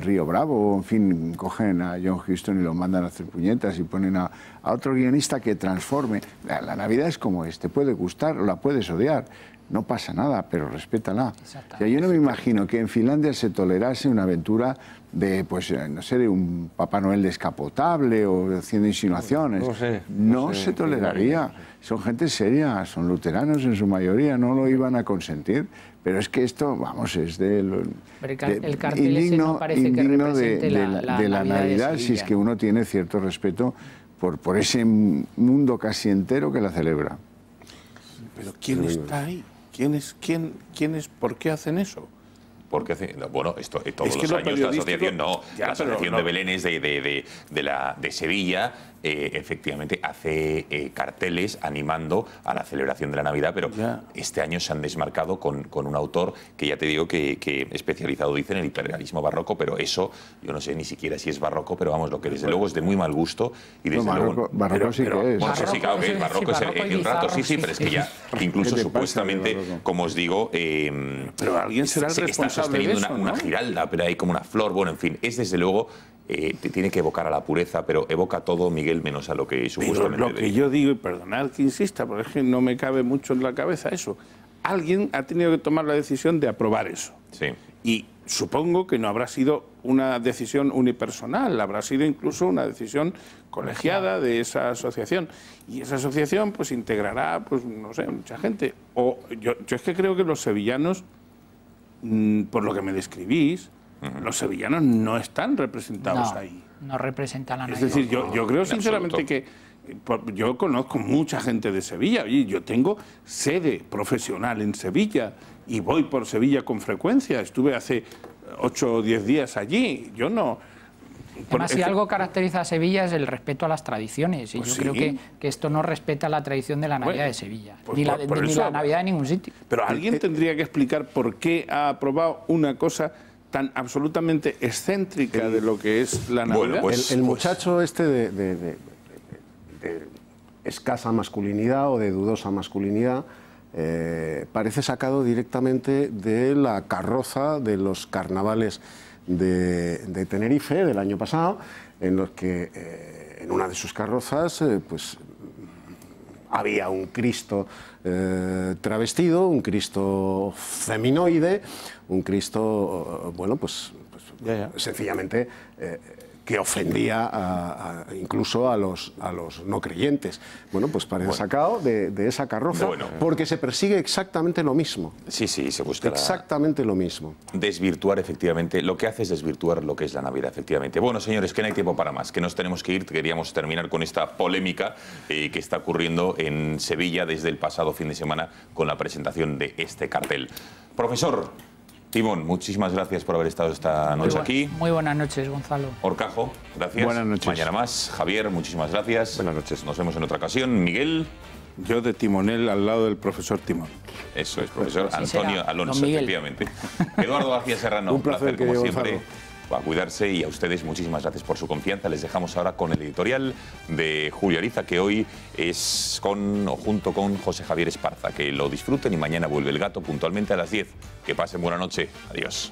Río Bravo, en fin, cogen a John Huston y lo mandan a hacer puñetas y ponen a otro guionista que transforme. La Navidad es como te puede gustar o la puedes odiar, no pasa nada, pero respétala. O sea, yo no me imagino que en Finlandia se tolerase una aventura de, pues, no sé, de un Papá Noel descapotable o haciendo insinuaciones. No se toleraría. Son gente seria, son luteranos en su mayoría, no lo iban a consentir. Pero es que esto, vamos, es el cartel indigno, no parece que represente de la Navidad, si es que uno tiene cierto respeto por ese mundo casi entero que la celebra. Pero ¿quién está ahí? ¿Quién es? ¿Por qué hacen eso? Porque bueno, esto todos los años la asociación la asociación de Belenes de Sevilla efectivamente hace carteles animando a la celebración de la Navidad, pero este año se han desmarcado con un autor que ya te digo que especializado, dice, en el hiperrealismo barroco, pero eso yo no sé ni siquiera si es barroco, pero vamos, lo que desde luego es de muy mal gusto y desde luego barroco sí que es. Bueno, sí, claro que es barroco, es el rato, sí, pero es que ya incluso supuestamente, como os digo, pero alguien será el responsable teniendo de eso, una giralda, pero hay como una flor, bueno, en fin, es desde luego, te tiene que evocar a la pureza, pero evoca todo, Miguel, menos a lo que supuestamente... Pero lo que yo digo, y perdonad que insista, porque es que no me cabe mucho en la cabeza eso, alguien ha tenido que tomar la decisión de aprobar eso. Sí. Y supongo que no habrá sido una decisión unipersonal, habrá sido incluso una decisión colegiada de esa asociación. Y esa asociación pues integrará, pues no sé, mucha gente. O yo es que creo que los sevillanos, por lo que me describís, los sevillanos no están representados ahí. No representan a nadie. Es decir, yo creo sinceramente que yo conozco mucha gente de Sevilla. Y yo tengo sede profesional en Sevilla y voy por Sevilla con frecuencia. Estuve hace 8 o 10 días allí. Yo no... Además, si algo caracteriza a Sevilla es el respeto a las tradiciones. Y pues yo creo que esto no respeta la tradición de la Navidad de Sevilla. Ni la Navidad de ningún sitio. Pero alguien tendría que explicar por qué ha aprobado una cosa tan absolutamente excéntrica de lo que es la Navidad. Bueno, pues, el muchacho este de escasa masculinidad o de dudosa masculinidad parece sacado directamente de la carroza de los carnavales de Tenerife del año pasado, en los que en una de sus carrozas pues había un Cristo travestido, un Cristo feminoide, un Cristo, bueno, pues sencillamente que ofendía incluso a los no creyentes. Bueno, pues parece sacado de esa carroza, porque se persigue exactamente lo mismo. Sí, se busca exactamente lo mismo. Desvirtuar, efectivamente. Lo que hace es desvirtuar lo que es la Navidad, efectivamente. Bueno, señores, que no hay tiempo para más, que nos tenemos que ir. Queríamos terminar con esta polémica que está ocurriendo en Sevilla desde el pasado fin de semana con la presentación de este cartel. Profesor Timón, muchísimas gracias por haber estado esta noche aquí. Muy buenas noches, Gonzalo. Horcajo, gracias. Buenas noches. Mañana más. Javier, muchísimas gracias. Buenas noches. Nos vemos en otra ocasión. Miguel. Yo de timonel al lado del profesor Timón. Eso es, profesor Antonio Alonso, efectivamente. Eduardo García Serrano, un placer como siempre. A cuidarse, y a ustedes muchísimas gracias por su confianza. Les dejamos ahora con el editorial de Julio Ariza, que hoy es junto con José Javier Esparza. Que lo disfruten y mañana vuelve El Gato puntualmente a las 10. Que pasen buena noche. Adiós.